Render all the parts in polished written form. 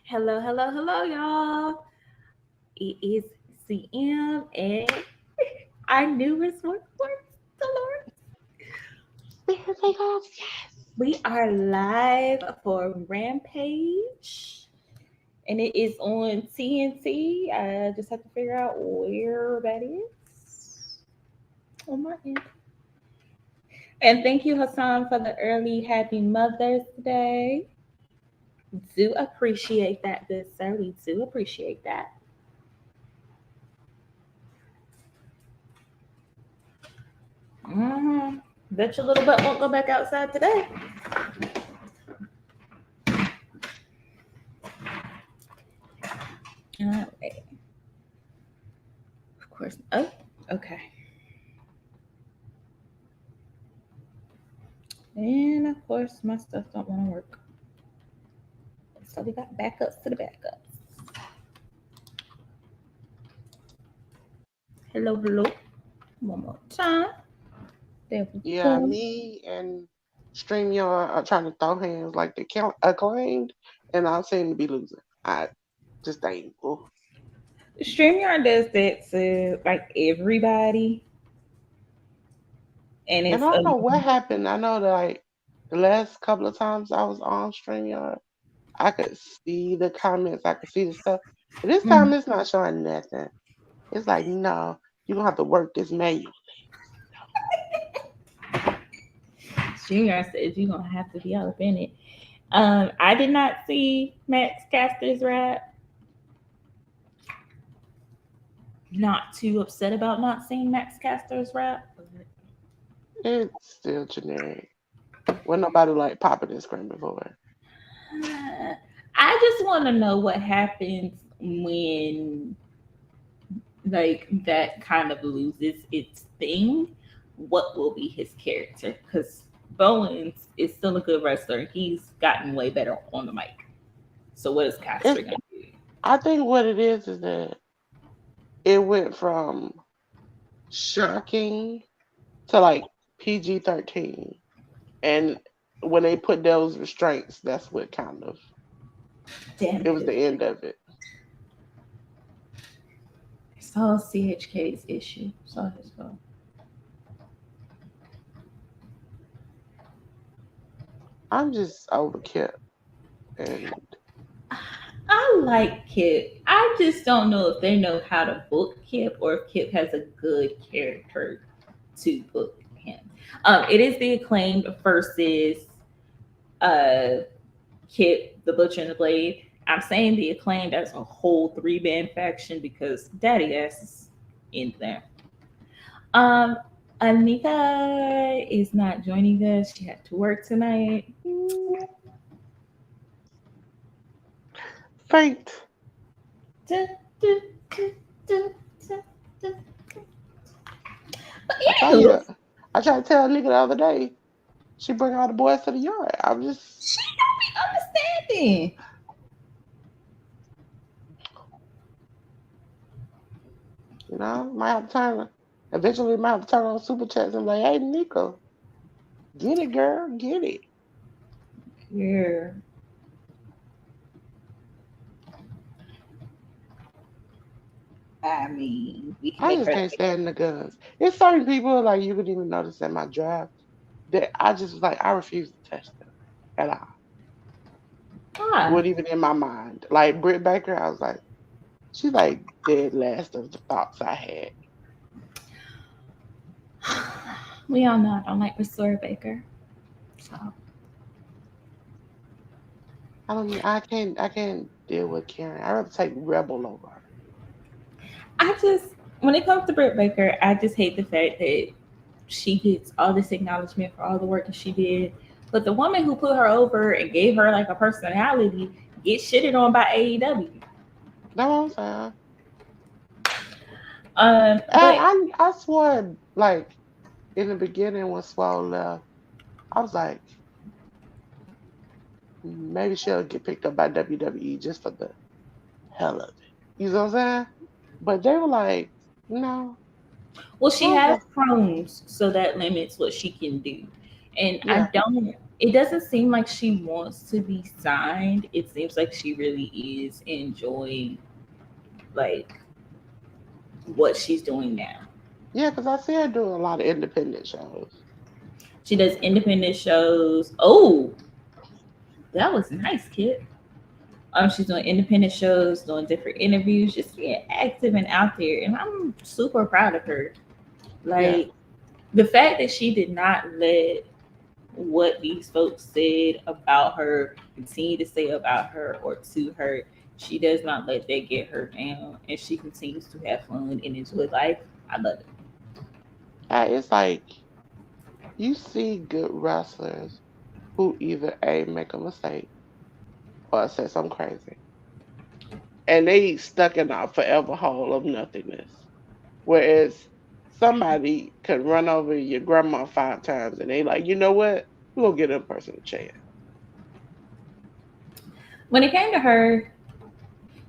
Hello, hello, hello, y'all. It is CM and our newest workforce, the Lord. Here they go. We are live for Rampage, and it is on TNT. I just have to figure out where that is on my end. And thank you, Hassan, for the early Happy Mother's Day. Do appreciate that, good sir. We do appreciate that. Mm-hmm. Bet your little butt won't go back outside today. Wait. Of course. Oh, okay. And of course, my stuff don't want to work. So we got backups to the backups. Hello, hello. One more time. There we Yeah, go. me and StreamYard are trying to throw hands like they count acclaimed, and I seem to be losing. I just ain't. Oh. StreamYard does that to like everybody, and And it's I don't know what happened. I know that like the last couple of times I was on StreamYard, I could see the comments, I could see the stuff. But this time mm, it's not showing nothing. It's like, no, you're gonna have to work this manually. StreamYard says you're gonna have to be up in it. I did not see Max Caster's rap. Not too upset about not seeing Max Caster's rap. It's still generic. When nobody like popping and screaming for it. I just want to know what happens when like that kind of loses its thing. What will be his character? Because Bowens is still a good wrestler. He's gotten way better on the mic. So what is Caster It's gonna do? I think what it is that it went from shocking to like PG-13. And when they put those restraints, that's what kind of Damn it was it! the end of it. It's all CHK's issue. It's all his fault. I'm just over Kip and I like Kip. I just don't know if they know how to book Kip or if Kip has a good character to book him. It is the acclaimed versus uh, Kip, the Butcher and the Blade. I'm saying the acclaimed as a whole three-band faction because Daddy S is in there. Um, Anika is not joining us. She had to work tonight. faint. Du- du- du- du- du- du. But I tell anywho, you, I tried to tell a nigga the other day, she bring all the boys to the yard. I'm just, she don't be understanding. might have to eventually might have to turn on super chats and be like, hey, Nico, get it, girl, get it. Yeah. I mean, we can I make just her. can't stand the guns. It's certain people, like, you could even notice in my draft that I just was like, I refuse to touch them at all. Ah, What even in my mind. Like Britt Baker, I was like, she's like dead last of the thoughts I had. we all know I don't like Restore Baker. So I can't deal with Karen. I rather take Rebel over her. I just, when it comes to Britt Baker, I just hate the fact that she gets all this acknowledgement for all the work that she did. But the woman who put her over and gave her like a personality gets shitted on by AEW. That's what I'm saying. But I swore like in the beginning when Swole left, I was like, maybe she'll get picked up by WWE just for the hell of it. You know what I'm saying? But they were like, no. well, I she was has like, Crohn's, so that limits what she can do. And I yeah. don't. it doesn't seem like she wants to be signed. It seems like she really is enjoying like what she's doing now. Yeah, because I see her doing a lot of independent shows. She does independent shows. Oh, that was nice, kid. She's doing independent shows, doing different interviews, just being active and out there, and I'm super proud of her. Yeah, Like the fact that she did not let what these folks said about her continue to say about her or to her. She does not let that get her down, and she continues to have fun and enjoy life. I love it. it's like you see good wrestlers who either A, make a mistake or say something crazy. And they stuck in a forever hole of nothingness. Whereas somebody could run over your grandma 5 times and they like, you know what? We're gonna give that person a chance. When it came to her,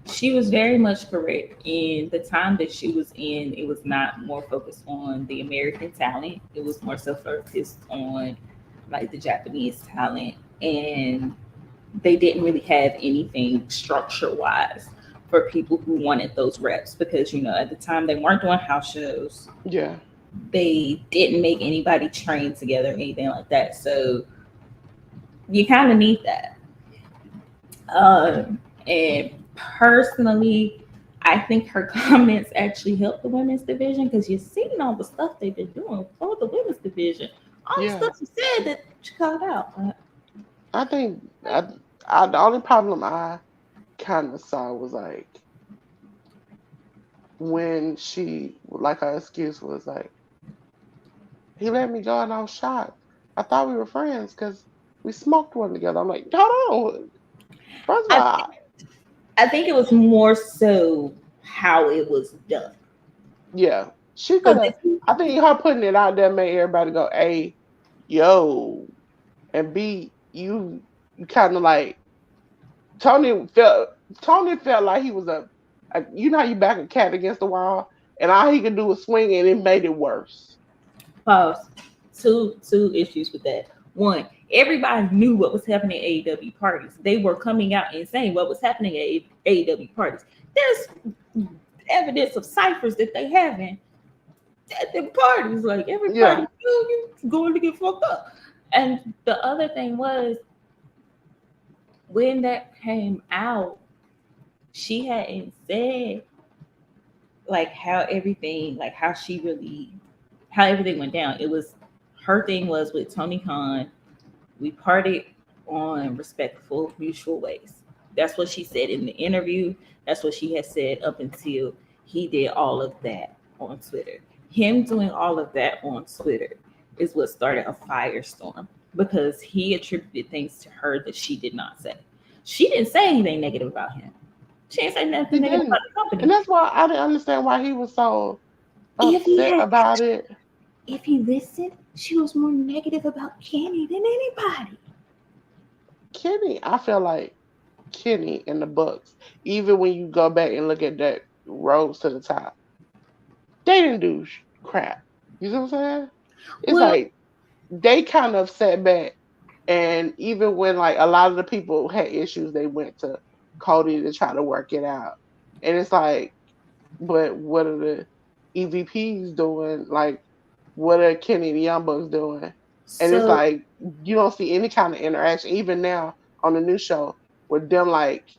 she was very much correct. In the time that she was in, it was not more focused on the American talent. It was more so focused on like the Japanese talent, and they didn't really have anything structure wise for people who wanted those reps because at the time they weren't doing house shows. Yeah. They didn't make anybody train together or anything like that. So you kind of need that. And personally, I think her comments actually helped the women's division because you've seen all the stuff they've been doing for the women's division. All the Yeah. stuff she said that she called out. I think the only problem I kind of saw was like when she, like her excuse was like, he let me go and I was shocked. I thought we were friends because we smoked one together. I'm like, hold on. First of I, all, I think it was more so how it was done. yeah, she could 'Cause have. if you- I think her putting it out there made everybody go, "A, yo," and B, you kind of like Tony felt. Tony felt like he was you know how you back a cat against the wall, and all he could do was swing, and it made it worse. Pause. Two issues with that. One, everybody knew what was happening at AEW parties. They were coming out and saying what was happening at AEW parties. There's evidence of ciphers that they having at the parties. Like everybody Yeah, knew you was going to get fucked up. And the other thing was when that came out, she hadn't said like how she really how everything went down. It was her thing was with Tony Khan. We parted on respectful, mutual ways. That's what she said in the interview. That's what she had said up until he did all of that on Twitter. Him doing all of that on Twitter is what started a firestorm because he attributed things to her that she did not say. She didn't say anything negative about him. She didn't say he nothing negative about didn't, the and company. that's why I didn't understand why he was so If he upset had about it. if he listened, she was more negative about Kenny than anybody. Kenny, I feel like Kenny in the books, even when you go back and look at that Rose to the Top, they didn't do crap. You see what I'm saying? It's Well, like they kind of sat back, and even when like a lot of the people had issues, they went to Cody to try to work it out. And it's like, but what are the EVPs doing? Like, what are Kenny and the Young Bucks doing? And it's so like you don't see any kind of interaction, even now on the new show, with them like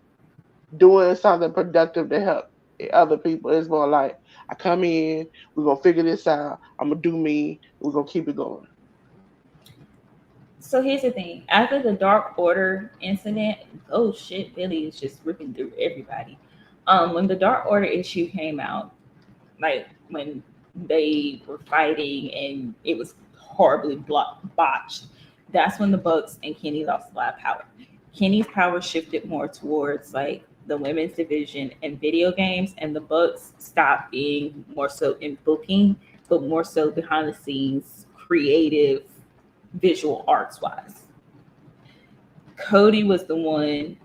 doing something productive to help other people. It's more like I come in, we're gonna figure this out. I'm gonna do me. We're gonna keep it going. So here's the thing. After the Dark Order incident, oh shit, Billy is just ripping through everybody. When the Dark Order issue came out, like when they were fighting and it was horribly botched, that's when the Bucks and Kenny lost a lot of power. Kenny's power shifted more towards like the women's division and video games, and the Bucks stopped being more so in booking, but more so behind the scenes, creative, visual arts wise. Cody was the one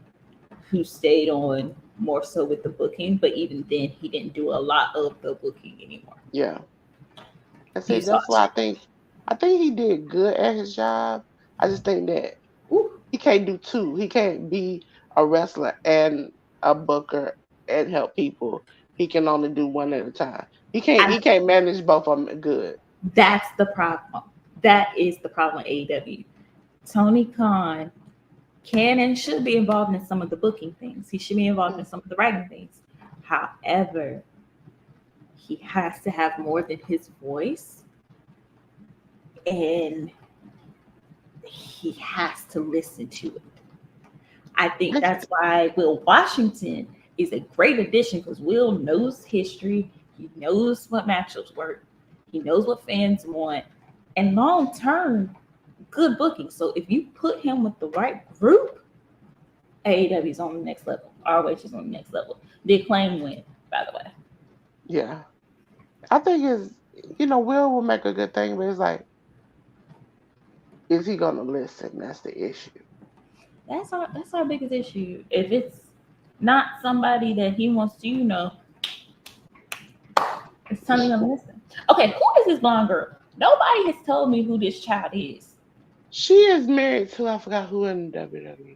who stayed on more so with the booking, but even then, he didn't do a lot of the booking anymore. Yeah. I You said saw that's why I think he did good at his job. I just think that Ooh, he can't do two. He can't be a wrestler and a booker and help people. He can only do one at a time. He can't. I, He can't manage both of them good. that's the problem. That is the problem with AEW. Tony Khan can and should be involved in some of the booking things. He should be involved in Mm. some of the writing things. However, he has to have more than his voice, and he has to listen to it. I think That's that's why Will Washington is a great addition because Will knows history. He knows what matchups work. He knows what fans want. And long term, good booking. So if you put him with the right group, AEW is on the next level. ROH is on the next level. The Acclaim win, by the way. yeah. I think it's Will make a good thing, but it's like, is he gonna listen? That's the issue. That's our biggest issue. If it's not somebody that he wants to, it's telling him to listen. Okay, who is this blonde girl? Nobody has told me who this child is. She is married to, I forgot who in WWE.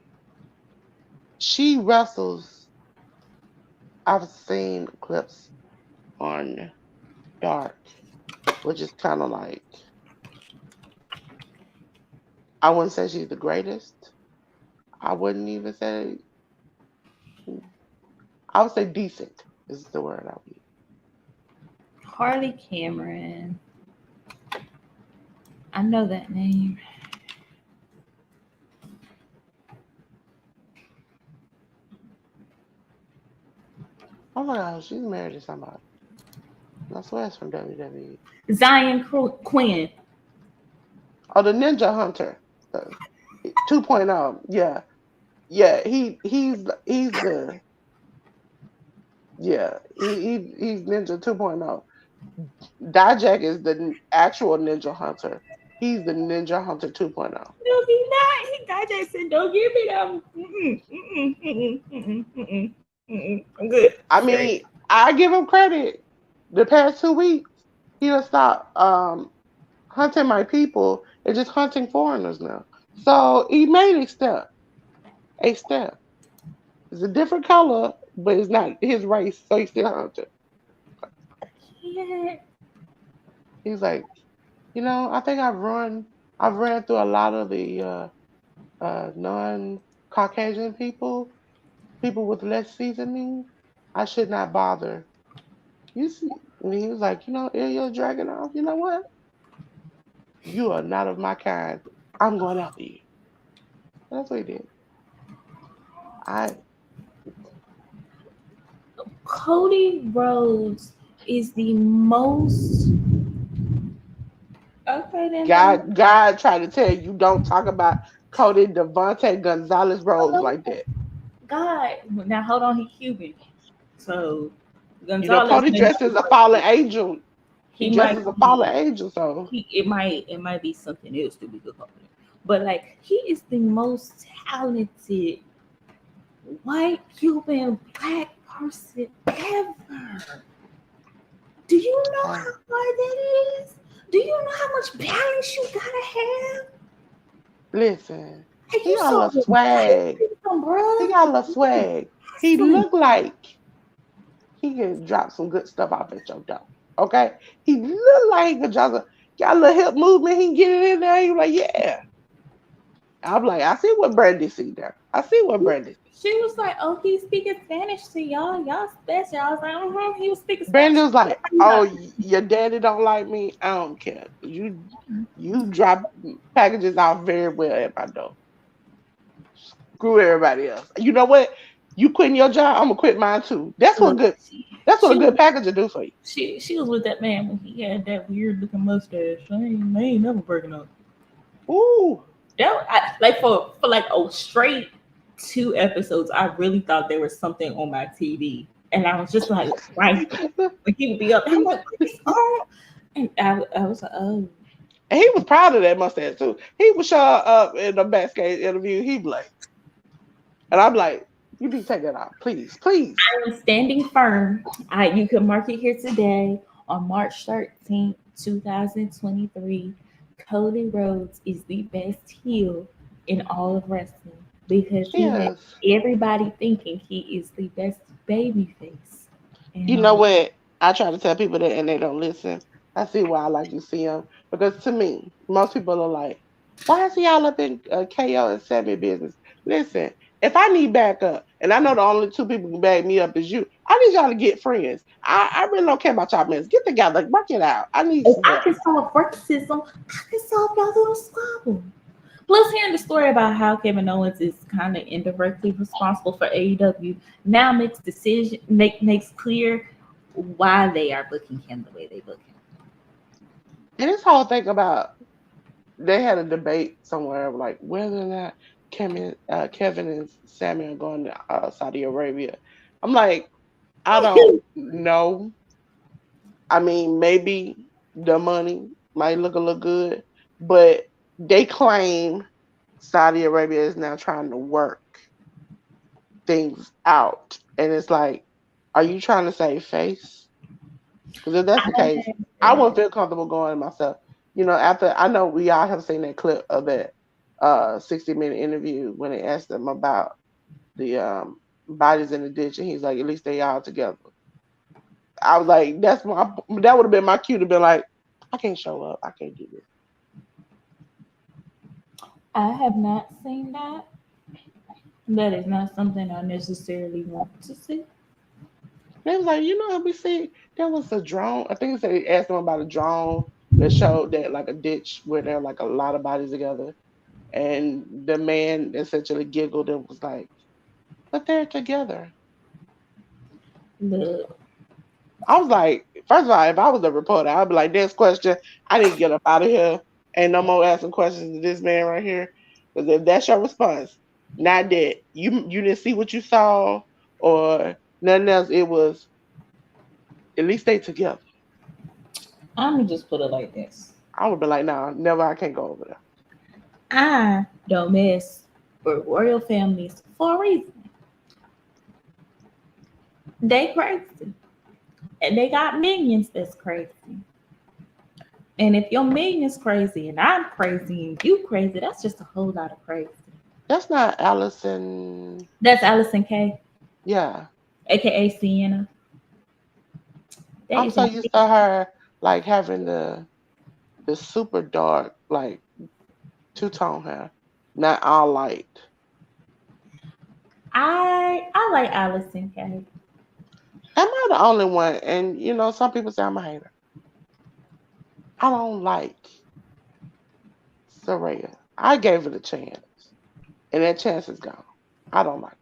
She wrestles. I've seen clips on Dark, which is kind of like, I wouldn't say she's the greatest. I wouldn't even say, I would say decent is the word I would use. Harley Cameron. I know that name. Oh my gosh, she's married to somebody. I swear it's from WWE. Zion Quinn. Oh, the Ninja Hunter. Uh, 2.0. Yeah. Yeah, he's the yeah, he's Ninja 2.0. Dijak is the actual Ninja Hunter. He's the Ninja Hunter 2.0. No, he not. He got Jason. Don't give me them. I'm good. I Straight. mean, I give him credit. The past 2 weeks, he done stopped hunting my people and just hunting foreigners now. So he made a step. A step. It's a different color, but it's not his race, so he's still hunting. Yeah. He's like, I think I've ran through a lot of the non-Caucasian people with less seasoning. I should not bother. You see, and he was like, Ilya Dragunov, you know what? You are not of my kind. I'm going after you. That's what he did. I Cody Rhodes is the most. Okay, then. God tried to tell you don't talk about Cody Devontae Gonzalez Rhodes like that. God. Now hold on. He's Cuban, so Gonzalez. Cody dressed as a fallen angel. He He dressed might as a fallen be. angel, so It might be something else to be good company. But like he is the most talented white Cuban black person ever. Do you know uh, how hard that is? Do you know how much balance you gotta have? listen. And He you got a so little swag. He bruh. got a little swag. He Wrestling. looked like he could drop some good stuff off at your door. Okay? He looked like he could got a little hip movement. He can get it in there. He was like, yeah. I'm like, I see what Brandy see there. I see what Brandy see. She was like, "Oh, he's speaking Spanish to y'all. Y'all special." I was like, He was speaking Brandy Spanish. was like, oh, your daddy don't like me. I don't care. You drop packages off very well at my door. Screw everybody else. You know what? You quitting your job, I'm gonna quit mine too. Look, That's what a she good package will do for you. she was with that man when he had that weird looking mustache. They ain't never breaking up. Ooh. Like for like a straight 2 episodes, I really thought there was something on my TV, and I was just like, right when he would be up, I'm like, what is on? And I was like, oh, And he was proud of that mustache too. He would show up in the backstage interview. He'd be like, and I'm like, you need to take that out, please, please. I am standing firm. You can mark it here today on March 13th, 2023. Cody Rhodes is the best heel in all of wrestling because She he has is. everybody thinking he is the best baby face in You know all. what? I try to tell people that and they don't listen. I see why I like to see them because to me, most people are like, "Why is he all up in KO and Sammy business?" Listen, if I need backup, and I know the only two people who can back me up is you, I need y'all to get friends. I really don't care about y'all mess. Get together, work it out. I need If some I help. can solve racism, I can solve y'all little squabble. Plus, hearing the story about how Kevin Owens is kind of indirectly responsible for AEW now makes clear why they are booking him the way they book him. And this whole thing about they had a debate somewhere like whether or not Kevin and Sammy are going to Saudi Arabia. I'm like, I don't know. I mean, maybe the money might look a little good, but they claim Saudi Arabia is now trying to work things out. And it's like, are you trying to save face? Because if that's the case, I wouldn't feel comfortable going myself. After I know we all have seen that clip of that 60-minute interview when they asked him about the bodies in the ditch, and he's like, at least they all together. I was like, that would have been my cue to be like, I can't show up. I can't do this. I have not seen that. That is not something I necessarily want to see. They was like, we see there was a drone. I think they asked them about a drone that showed that like a ditch where there are like a lot of bodies together. And the man essentially giggled and was like, but they're together. Look, I was like, first of all, if I was a reporter, I'd be like, next question, I need to get up out of here. Ain't no more asking questions to this man right here. Because if that's your response, not that you didn't see what you saw or nothing else, it was at least they together. I'm gonna just put it like this: I would be like, nah, never, I can't go over there. I don't mess with royal families for a reason. They crazy, and they got minions that's crazy. And if your minion's crazy and I'm crazy and you crazy, that's just a whole lot of crazy. That's not Allison. That's Allison K, Yeah. aka Sienna. That I'm is so a used to her like having the super dark, like two-tone hair. Not all light. I like Allison K. Am I the only one? And some people say I'm a hater. I don't like Soraya. I gave it a chance, and that chance is gone. I don't like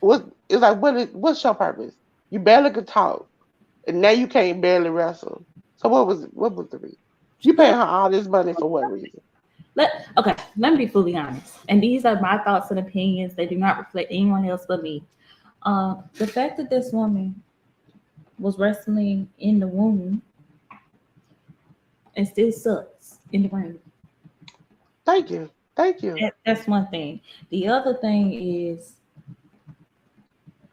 her. It's like what's your purpose? You barely could talk, and now you can't barely wrestle. So what was the reason? You paying Let, her all this money for what reason? let me be fully honest. And these are my thoughts and opinions. They do not reflect anyone else but me. The fact that this woman was wrestling in the womb and still sucks in the ring. Thank you, thank you. That's one thing. The other thing is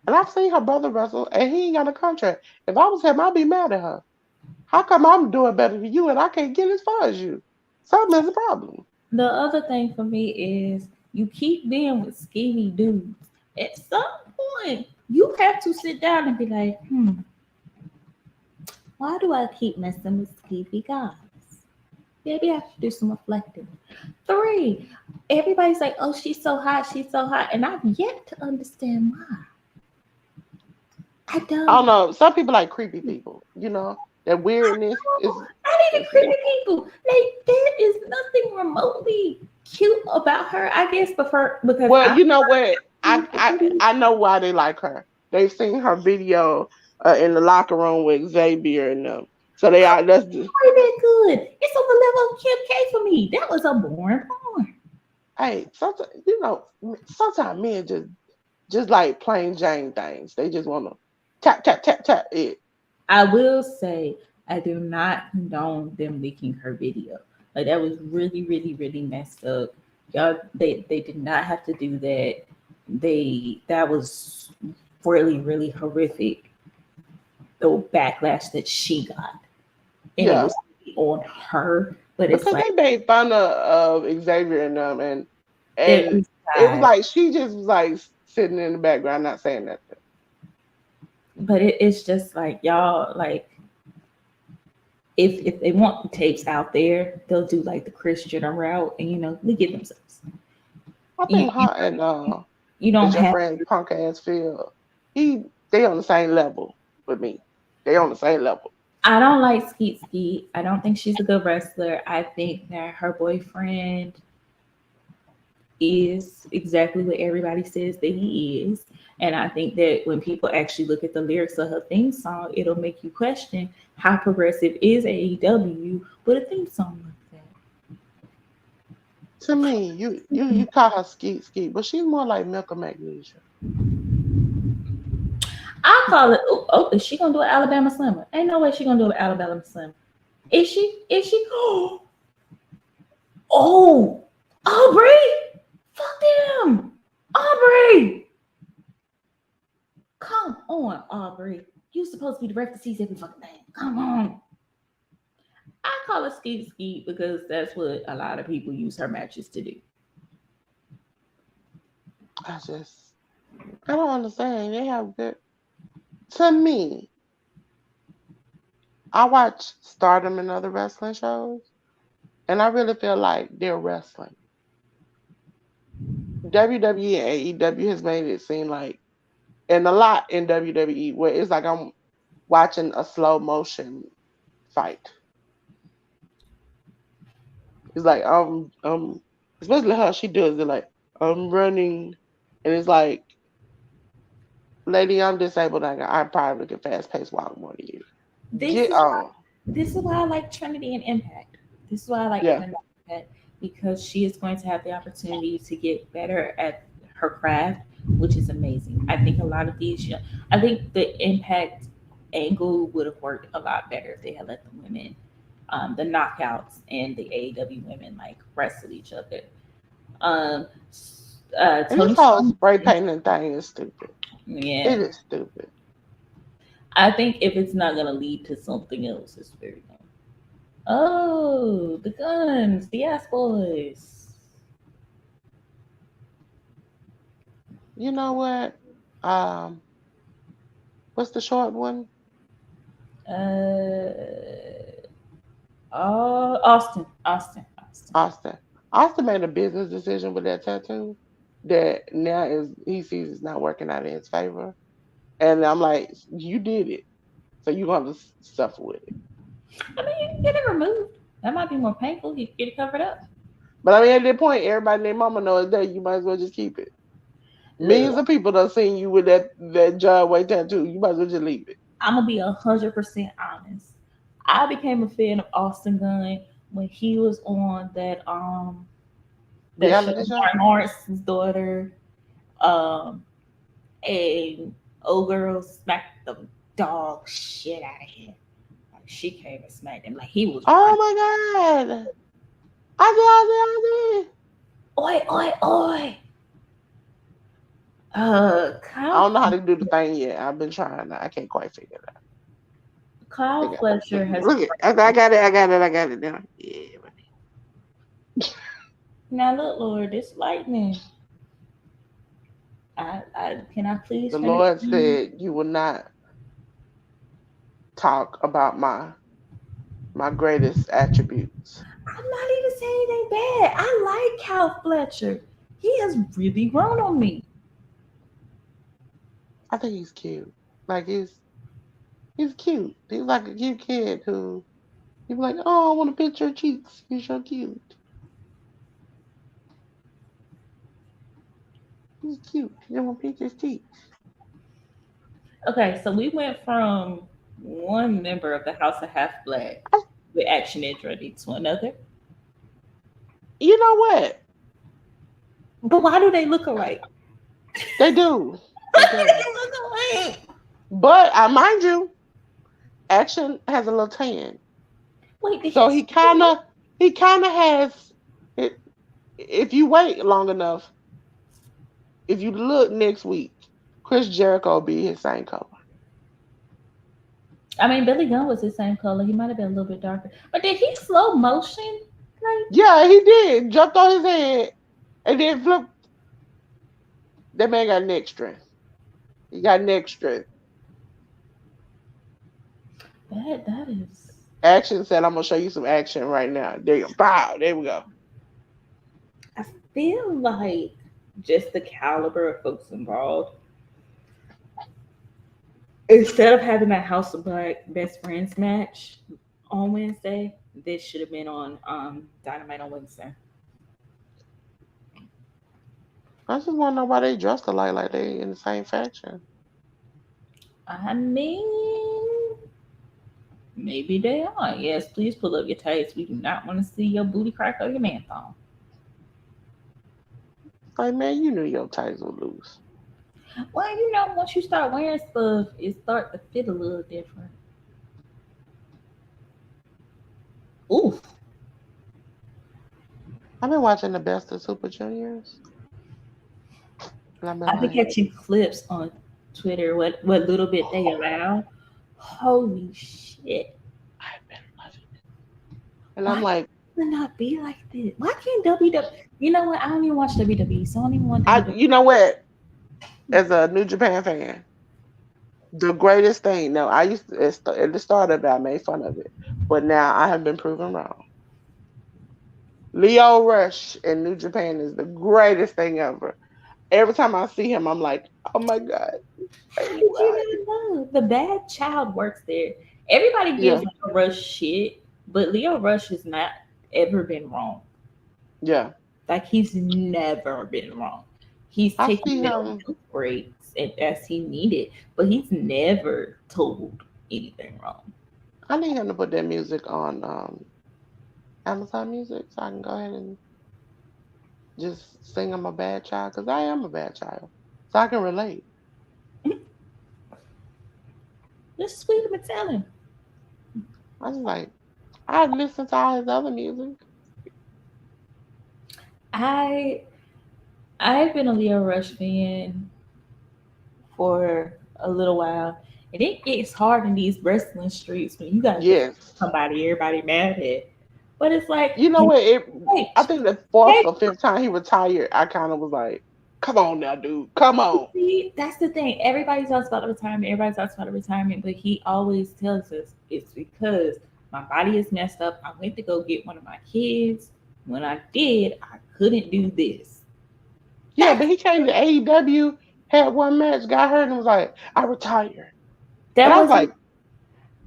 And I've seen her brother wrestle, and he ain't got a contract. If I was him, I'd be mad at her. How come I'm doing better than you and I can't get as far as you? Something is a problem. the other thing for me is you keep being with skinny dudes. At some point, you have to sit down and be like, why do I keep messing with skinny guys? Maybe I should do some reflecting. Three, everybody's like, oh, she's so hot. And I've yet to understand why. I I don't don't. know. Some people like creepy people. That weirdness is. Not even creepy people. Like there is nothing remotely cute about her, I guess, because Well, I'm you know what? I know why they like her. They've seen her video in the locker room with Xavier and them. So they are. That's not that good. It's on the level of Kim K for me. That was a boring porn. hey. Sometimes men just like plain Jane things. They just want to tap tap tap tap it. I will say I do not condone them leaking her video. Like that was really, really, really messed up. Y'all, they did not have to do that. That was really, really horrific. The backlash that she got, and it Yeah. was on her, but it's Because like they made fun of Xavier and them, there and is it was side, like she just was like sitting in the background, not saying nothing. but it's just like y'all like if they want the tapes out there, they'll do like the Christian route and they get themselves. I You think her and you don't is your have. friend punk ass Phil. They on the same level with me. They on the same level. I don't like Skeet Skeet. I don't think she's a good wrestler. I think that her boyfriend is exactly what everybody says that he is. And I think that when people actually look at the lyrics of her theme song, it'll make you question how progressive is AEW with a theme song like To me, you that. call her Skeet Skeet, but she's more like Milk of Magnesia. I call it. Oh, oh, is she gonna do an Alabama Slimmer? Ain't no way she gonna do an Alabama Slimmer. Is she? Is she? Oh, Aubrey! Fuck them, Aubrey! Come on, Aubrey. You supposed to be the ref that sees every fucking thing. Come on. I call it skeet skeet because that's what a lot of people use her matches to do. I just I don't understand. They have good. To me, I watch Stardom and other wrestling shows, and I really feel like they're wrestling. WWE and AEW has made it seem like, and a lot in WWE, where it's like I'm watching a slow motion fight. It's like especially how she does it, like I'm running, and it's like, lady, I'm disabled. I probably can fast pace walk more than you. This Get is why on. this is why I like Trinity and Impact. This is why I like Yeah. Trinity and Impact because she is going to have the opportunity to get better at her craft, which is amazing. I think a lot of these, I think the Impact angle would have worked a lot better if they had let the women, the knockouts and the AEW women like wrestle each other. Um, And this Tony whole Storm, spray painting thing is stupid. It yeah. is stupid. I think if it's not gonna lead to something else, it's very dumb. Oh, the guns, the ass boys. You know what? Um, what's the short one? Uh, Austin. Austin. Austin made a business decision with that tattoo that now is he sees it's not working out in his favor. And I'm like, you did it. So you're gonna have to suffer with it. I mean, you can get it removed. That might be more painful. You can get it covered up. But I mean, at that point, everybody and their mama knows that you might as well just keep it. Millions Look, of people done seen you with that John Wayne tattoo. You might as well just leave it. I'm gonna be 100% honest. I became a fan of Austin Gunn when he was on that show Reality show. Martin Lawrence's daughter, um, and old girl smacked the dog shit out of him. Like she came and smacked him like he was Oh running. my God. I did. Oi, oi, oi. I Kyle, don't know how to do the thing yet. I've been trying. I can't quite figure it out. Kyle Look at, Fletcher has look at. I got it. I got it. I got it now. Yeah. now look, Lord, this lightning. I can I please The finish? Lord said you will not talk about my greatest attributes. I'm not even saying anything bad. I like Kyle Fletcher. He has really grown on me. I think he's cute. Like he's cute. He's like a cute kid who you be like, oh, I want to pinch your cheeks. You're so cute. He's cute. You want to pinch his cheeks. Okay, so we went from one member of the House of Half Black with Action Andretti to another. You know what? But why do they look alike? They do. They Why do do. they look alike? But I mind you, Action has a little tan. Wait, did he So still look? he kinda has it. If you wait long enough, if you look next week, Chris Jericho will be his same color. I mean, Billy Gunn was the same color. He might have been a little bit darker, but did he slow motion? Like, Yeah, he did. Jumped on his head and then flipped. That man got neck strength. He got neck strength. that is. Action said, I'm gonna show you some action right now. There you go. Bow. There we go. I feel like just the caliber of folks involved. Instead of having that House of Black best friends match on Wednesday, this should have been on Dynamite on Wednesday. I just wanna know why they dressed alike like they in the same faction. I mean, maybe they are. Yes, please pull up your tights. We do not want to see your booty crack or your man thong. Like, man, you knew your tights would lose. Well, once you start wearing stuff, it start to fit a little different. Oof. I've been watching the best of Super Juniors, and I've been I've been like, catching clips on Twitter, what little bit they allow. Holy shit. I've been loving it. And I'm Why like, can't it not be like this? Why can't WWE? You know what? I don't even watch WWE, so I don't even want I, WWE. you know what? As a New Japan fan, the greatest thing. No, I used to, at the start of it, I made fun of it, but now I have been proven wrong. Leo Rush in New Japan is the greatest thing ever. Every time I see him, I'm like, oh my god, How baby, did why? you not know? The bad child works there. Everybody gives Yeah, Leo Rush shit, but Leo Rush has not ever been wrong. yeah. Like he's never been wrong. He's I taken see him. mental breaks as he needed, but he's never told anything wrong. I need him to put that music on Amazon Music so I can go ahead and just sing I'm a bad child because I am a bad child, so I can relate. Just sweet him and tell him. I was like, I listen to all his other music. I I've been a Leo Rush fan for a little while, and it gets hard in these wrestling streets when you gotta defend Yes. somebody everybody mad at. But it's like, You know what? I hey, think the fourth hey, or fifth time he retired, I kind of was like, come on now, dude. Come on. see, that's the thing. Everybody talks about the retirement. Everybody talks about the retirement, but he always tells us it's because my body is messed up. I went to go get one of my kids. When I did, I couldn't do this. Yeah, That's but he came to AEW, had one match, got hurt, and was like, I retired. And that I was wasn't like,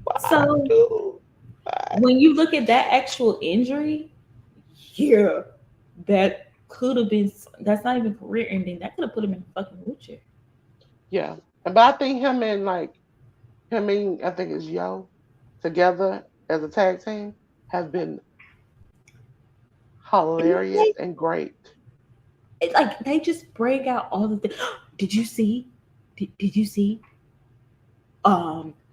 why, so. dude? Why? When you look at that actual injury, yeah, that could have been. That's not even career ending. That could have put him in a fucking wheelchair. Yeah. But I think him and I think it's Yo together as a tag team have been hilarious They, and great. like they just break out all the things. Did you see? Did you see?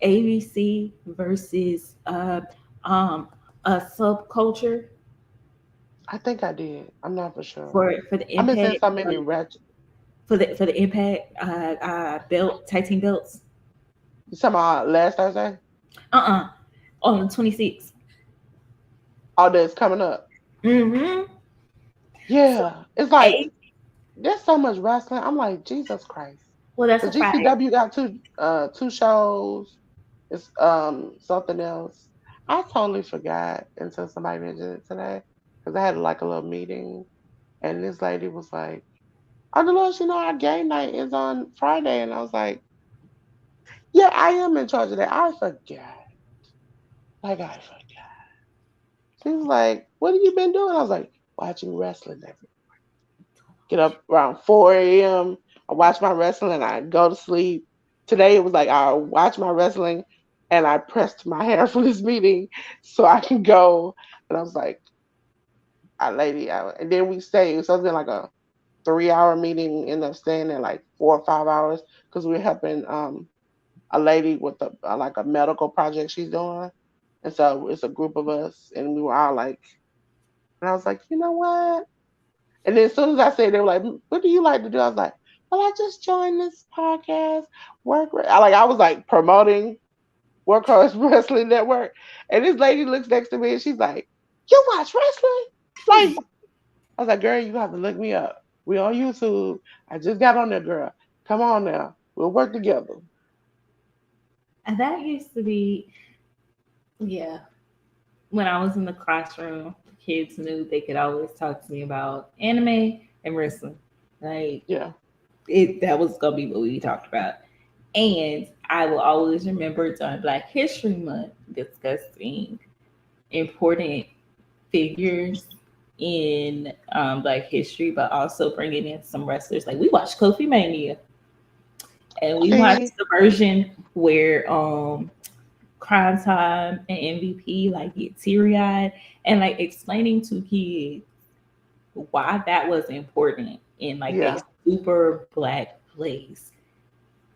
ABC versus um subculture I think I did. I'm not for sure. for the I've been seeing impact so many ratchet. for the impact belt tag team belts. You talking about last Thursday? Uh on the 26th. All that's coming up. Mm-hmm. So Yeah. It's like A, there's so much wrestling. I'm like, Jesus Christ. well, that's The a fact. GCW got two shows. It's something else. I totally forgot until somebody mentioned it today. Because I had like a little meeting and this lady was like, oh Dolores, our game night is on Friday. And I was like, yeah, I am in charge of that. I forgot. Like I forgot. She was like, what have you been doing? I was like, watching wrestling every get up around 4 a.m. I watch my wrestling, I go to sleep. Today it was like I watch my wrestling and I pressed my hair for this meeting so I can go. And I was like, I lady, and then we stayed. So it's been like a 3 hour meeting. End up staying there like 4 or 5 hours because we are helping a lady with like a medical project she's doing. And so it's a group of us, and we were all like, and I was like, you know what? And then as soon as I said, they were like, "What do you like to do?" I was like, "Well, I just joined this podcast. I was like promoting. Workhorse Wrestling Network. And this lady looks next to me and she's like, "You watch wrestling?" Like, I was like, "Girl, you have to look me up. We on YouTube. I just got on there, girl. Come on now. We'll work together." And that used to be, yeah. When I was in the classroom, kids knew they could always talk to me about anime and wrestling. Like Yeah. that was gonna be what we talked about. And I will always remember during Black History Month discussing important figures in Black history, but also bringing in some wrestlers. Like we watched Kofi Mania, and we See, watched the version where Crime Time and MVP like get teary eyed, and like explaining to kids why that was important in like a yeah. super black place.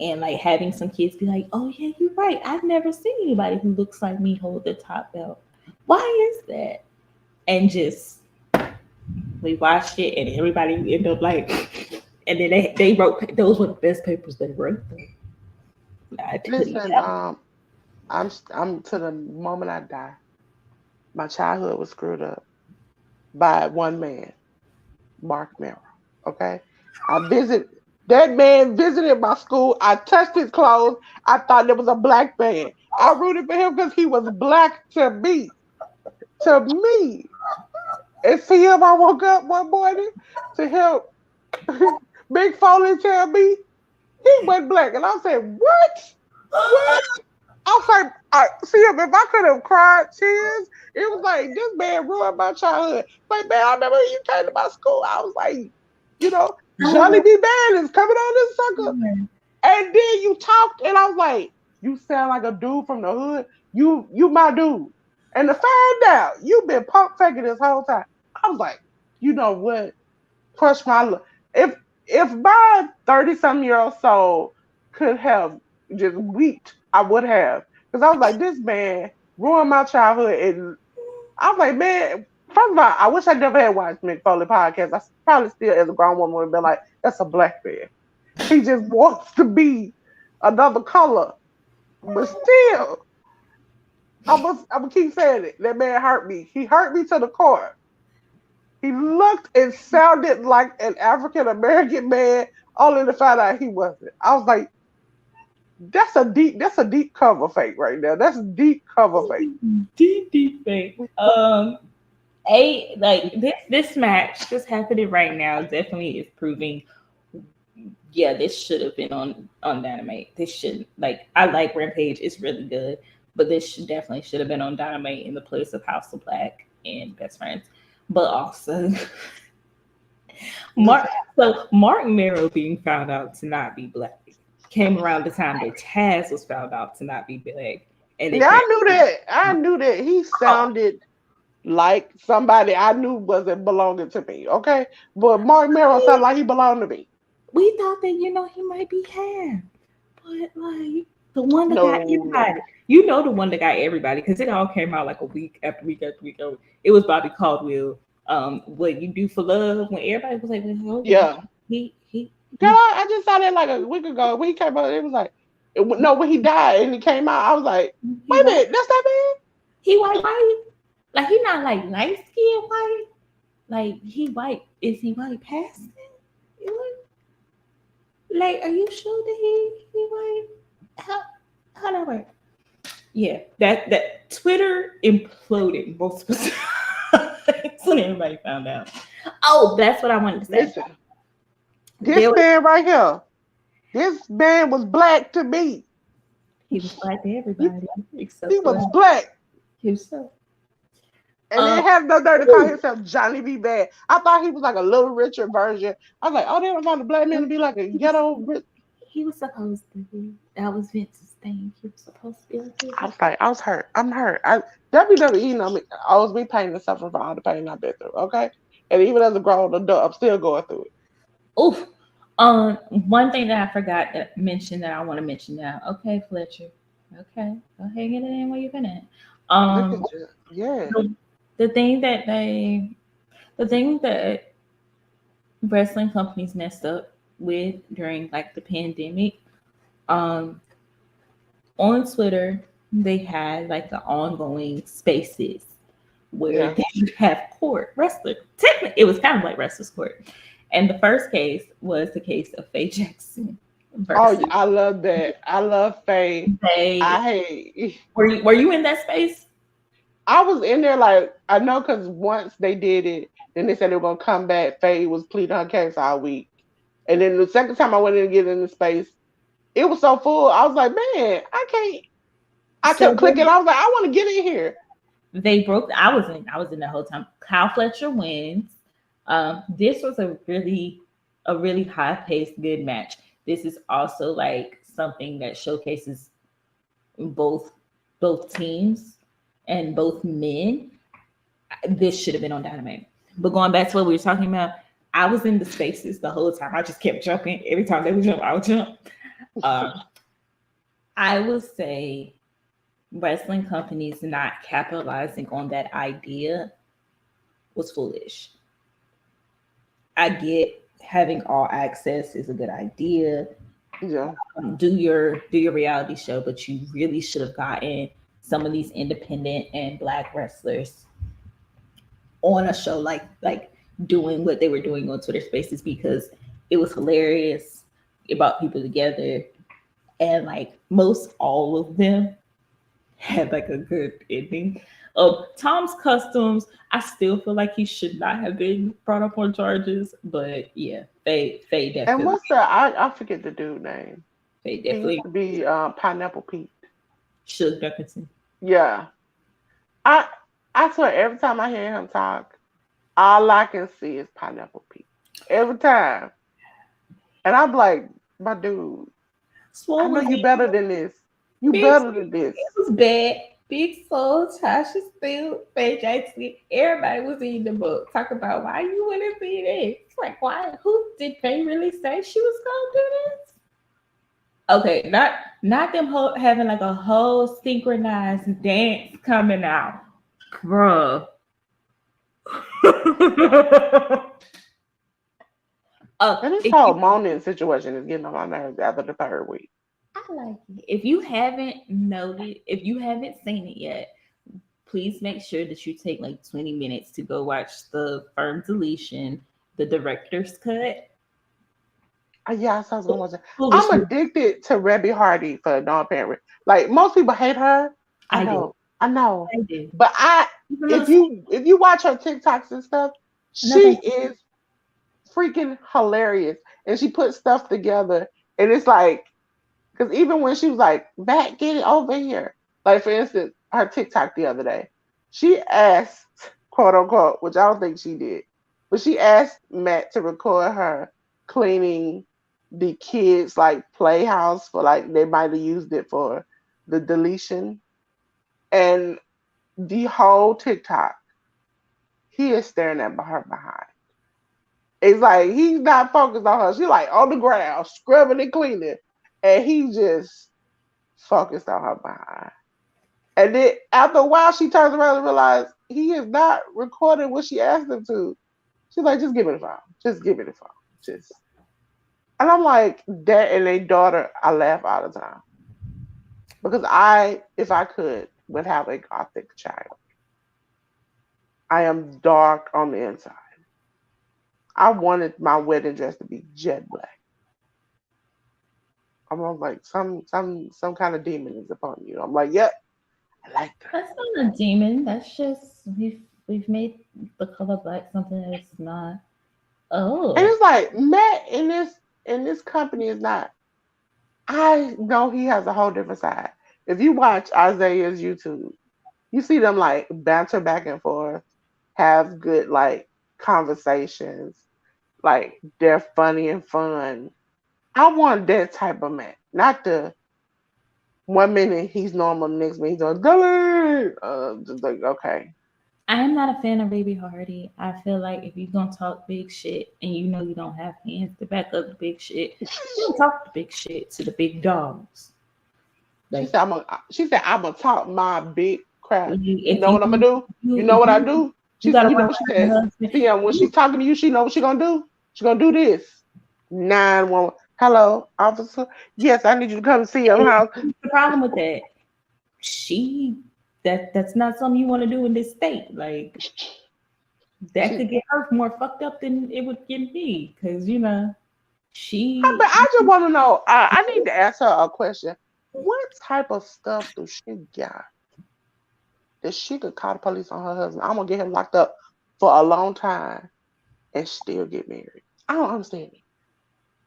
And like having some kids be like, "Oh yeah, you're right. I've never seen anybody who looks like me hold the top belt. Why is that?" And just we watched it, and everybody ended up like, and then they wrote those were the best papers they wrote. I tell you Listen, that. I'm to the moment I die. My childhood was screwed up by one man, Mark Merrill. Okay, I visit that man visited my school. I touched his clothes. I thought there was a black man. I rooted for him because he was black to me. To me, and see him. I woke up one morning to help Big Foley tell me he went black, and I said, "What? What?" I was like, I see him. If I could have cried tears, it was like this man ruined my childhood. Like, man, I remember when you came to my school. I was like, you know, Johnny B. Bad is coming on this sucker. And then you talked, and I was like, you sound like a dude from the hood. You my dude. And to find out you've been pump faking this whole time, I was like, you know what? Crush my if my 30-something-year-old soul could have just weeped, I would have. Because I was like, this man ruined my childhood. And I was like, man, first of all, I wish I never had watched Mick Foley podcast. I probably still, as a grown woman, would be like, that's a black man. He just wants to be another color. But still, I'm gonna keep saying it. That man hurt me. He hurt me to the core. He looked and sounded like an African American man, only to find out he wasn't. I was like, that's a deep cover fake right there. That's a deep cover fake. Deep fake. Like this match just happening right now definitely is proving. Yeah, this should have been on Dynamite. This should like I like Rampage. It's really good, but this definitely should have been on Dynamite in the place of House of Black and Best Friends. But also, Mark. So Mark Merrow being found out to not be black came around the time that Taz was found out to not be black, and they Yeah, came. I knew that he sounded like somebody I knew wasn't belonging to me. Okay, but Mark Merrill sounded like he belonged to me. We thought that he might be half, but like the one that got No, no. everybody, the one that got everybody, because it all came out like a week after week after week. It was Bobby Caldwell. What you do for love when everybody was like, well, hold on, Yeah, girl, he I just saw that like a week ago. When he came out, it was like, no, when he died and he came out, I was like, he wait a white, minute, that's that man. he white, like he not like light skin white, like he white. Is he white passing? Like, are you sure that he white? How that work? Yeah, that Twitter imploded multiple times when everybody found out. Oh, that's what I wanted to say. Listen, this There was, man right here, this man was black to me. he was black to He, everybody he except for was black. himself. And Um, then have no nerve to call himself Johnny B. Bad. I thought he was like a little richer version. I was like, oh, they don't want the black man to be like a he was, ghetto rich. he was supposed to be. That was Vince's thing. He was supposed to be like I this. was like, I was hurt. I'm hurt. WWE know me, always be pain and suffering for all the pain I've been through. Okay, and even as a grown adult, I'm still going through it. Oof. One thing that I forgot to mention that I want to mention now. Okay, Fletcher. Okay, go ahead and get it in where you've been at. Look Um, at you. Yeah. the, the thing that the thing that wrestling companies messed up with during like the pandemic, um, on Twitter. they had like the ongoing spaces where Yeah. they would have court wrestler. Technically, it was kind of like wrestler's court. And the first case was the case of Faye Jackson Oh, versus I love that. I love Faye. they. I hate. Were you in that space? I was in there like I know because once they did it, then they said they were gonna come back. Faye was pleading her case all week, and then the second time I went in to get in the space, it was so full. I was like, man, I can't. I So kept clicking. I was like, I want to get in here. they broke. I was in the whole time. Kyle Fletcher wins. This was a really high paced good match. This is also like something that showcases both both teams and both men. This should have been on Dynamite. But going back to what we were talking about, I was in the spaces the whole time. I just kept jumping. Every time they would jump, I would jump. Um, I would say wrestling companies not capitalizing on that idea was foolish. I get having all access is a good idea. Yeah, Do your reality show, but you really should have gotten some of these independent and black wrestlers on a show like doing what they were doing on Twitter Spaces because it was hilarious. It brought people together, and like most all of them had like a good ending. Tom's Customs, I still feel like he should not have been brought up on charges, but yeah, Faye and definitely, what's the I forget the dude name. Faye He used definitely to be Pineapple Pete. should Dickinson. Yeah, I I swear every time I hear him talk, all I can see is Pineapple Pete every time, and I'm like, my dude, I know Swole you better than this. You Big better than this. it was bad. Big Soul, Tasha Steele, Faye Jackson, everybody was in the book. Talk about why you wouldn't be there. It's like, why? Who did Faye really say she was gonna do this? Okay, not them having like a whole synchronized dance coming out, bruh. And this If whole you, moaning situation is getting on my nerves after the third week. I like it. If you haven't noted, if you haven't seen it yet, please make sure that you take like 20 minutes to go watch the firm deletion, the director's cut. Yeah, I was gonna watch it. I'm Foolishness. addicted to Rebby Hardy for non-parent. Like most people hate her. I I do. know, I know. I do. But Even though if you watch her TikToks and stuff, she nothing. is freaking hilarious, and she puts stuff together, and it's like because even when she was like, "Matt, get it over here," like for instance, her TikTok the other day, she asked, quote unquote, which I don't think she did, but she asked Matt to record her cleaning the kids like playhouse for like they might have used it for the deletion, and the whole TikTok, he is staring at her behind. It's like he's not focused on her. She's like on the ground, scrubbing and cleaning, and he just focused on her behind. And then after a while, she turns around and realizes he is not recording what she asked him to. She's like, just give me the phone. Just give me the phone. Just. And I'm like, that and a daughter, I laugh all the time. Because if I could, would have a gothic child. I am dark on the inside. I wanted my wedding dress to be jet black. I'm like, some kind of demon is upon you. I'm like, yep, I like that. That's not a demon. That's just we've made the color black something that it's not. And Oh, it's like Matt in this company is not. I know he has a whole different side. If you watch Isaiah's YouTube, you see them like banter back and forth, have good like conversations, like they're funny and fun. I want that type of man, not the 1 minute he's normal, next minute he's on Dolly. Just like okay, I am not a fan of Baby Hardy. I feel like if you're gonna talk big shit and you know you don't have hands to back up the big shit, you don't talk the big shit to the big dogs. She Like said, I'm gonna talk my big crap. You if know you what I'm gonna do? You know if what I do? you She said, gotta you know run what she around said? your husband, See, when she's talking to you, she know what she gonna do. She gonna do this. 911. Hello, officer. Yes, I need you to come see your house. the problem with that. she that's not something you want to do in this state. Like that She, could get her more fucked up than it would get me, because but she I just want to know. I need to ask her a question. What type of stuff do she got that she could call the police on her husband? I'm gonna get him locked up for a long time and still get married. I don't understand it.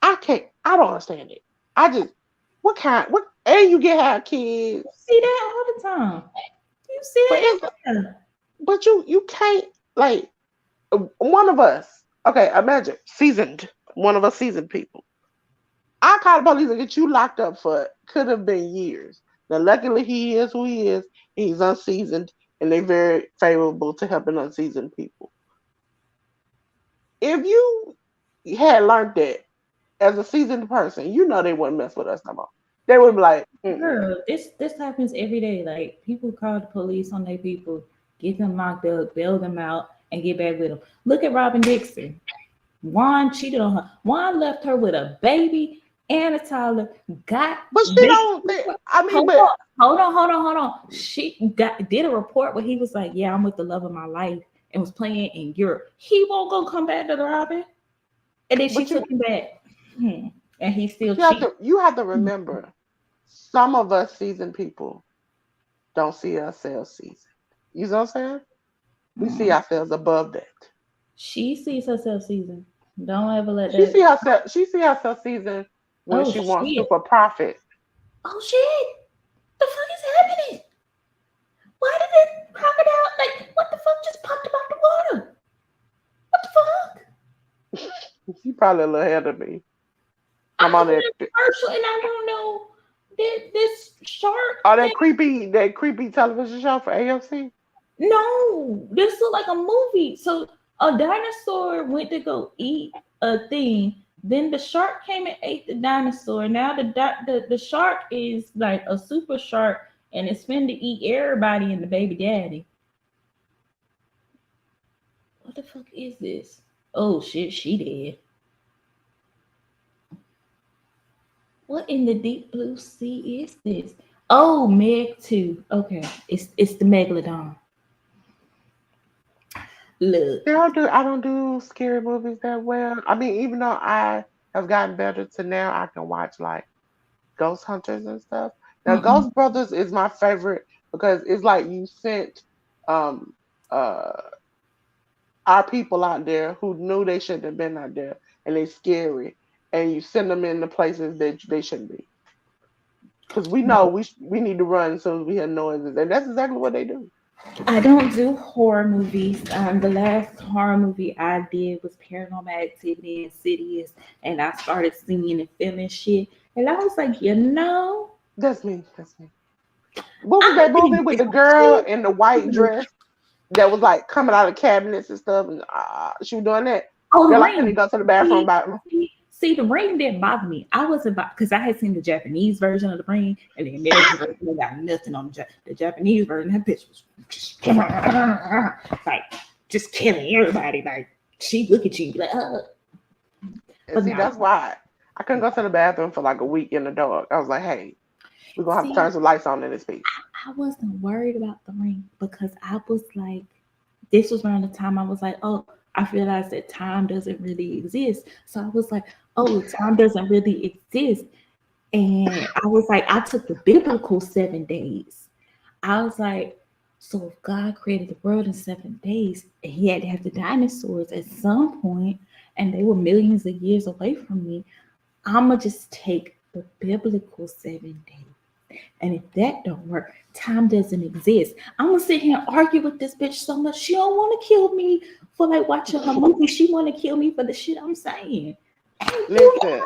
I can't. I don't understand it. I just what kind? What? And you get her kids, see that all the time. You see but it it's everywhere. but you can't like one of us. Okay, imagine seasoned. One of us seasoned people. I call the police and get you locked up for could have been years. Now, luckily, he is who he is. He's unseasoned, and they're very favorable to helping unseasoned people. If you had learned that as a seasoned person, you know they wouldn't mess with us no more. They would be like, mm-mm. Girl, this happens every day. Like people call the police on their people, get them locked up, bail them out, and get back with them. Look at Robin Dixon. Juan cheated on her. Juan left her with a baby and a toddler. Got But she they don't think, I mean, hold but on, hold on. She got did a report where he was like, "Yeah, I'm with the love of my life," and was playing in Europe. He won't go come back to the Robin, and then she but took him back, and he still cheat. you have to remember, some of us seasoned people don't see ourselves seasoned. You know what I'm saying? We see Mm. ourselves above that. She sees herself seasoned. Don't ever let She that. see herself. She see herself seasoned when Oh she wants shit! super profit. Oh shit! The fuck is happening? Why did that crocodile like what the fuck just popped up out the water? What the fuck? She probably a little ahead of me. I'm I on heard that. a commercial and I don't know this shark Oh, thing. that creepy television show for AFC. No, this looked like a movie. So a dinosaur went to go eat a thing. Then the shark came and ate the dinosaur. Now the shark is like a super shark and it's finna eat everybody and the baby daddy. What the fuck is this? Oh shit, she did. What in the deep blue sea is this? Oh, Meg 2. Okay, it's the megalodon. Look. I don't do scary movies that well. I mean, even though I have gotten better to now, I can watch like Ghost Hunters and stuff. Now, Mm-mm. Ghost Brothers is my favorite because it's like you sent um uh our people out there who knew they shouldn't have been out there and they scary, and you send them in the places that they shouldn't be because we know we need to run as soon as we hear noises, and that's exactly what they do. I don't do horror movies. The last horror movie I did was Paranormal Activity and Insidious, and I started seeing and feeling shit. And I was like, That's me. That's me. What was I that movie think with this the girl shit. in the white dress that was like coming out of cabinets and stuff, and she was doing that? Oh, the Girl, I couldn't ring. go to the bathroom See, by. the ring didn't bother me. I was about because I had seen the Japanese version of the ring, and the American version they got nothing on the Japanese version. That bitch was just like just killing everybody. Like she look at you like, And but see, no. that's why I couldn't go to the bathroom for like a week in the dark. I was like, hey, we're gonna have to See, turn some lights on in this piece. I wasn't worried about the ring because I was like, this was around the time I was like, oh, I realized that time doesn't really exist. So I was like, oh, time doesn't really exist. And I was like, I took the biblical 7 days. I was like, so if God created the world in 7 days, and he had to have the dinosaurs at some point, and they were millions of years away from me, I'ma just take the biblical 7 days. And if that don't work, time doesn't exist. I'm gonna sit here and argue with this bitch so much. She don't want to kill me for like watching her movie. She want to kill me for the shit I'm saying. Listen,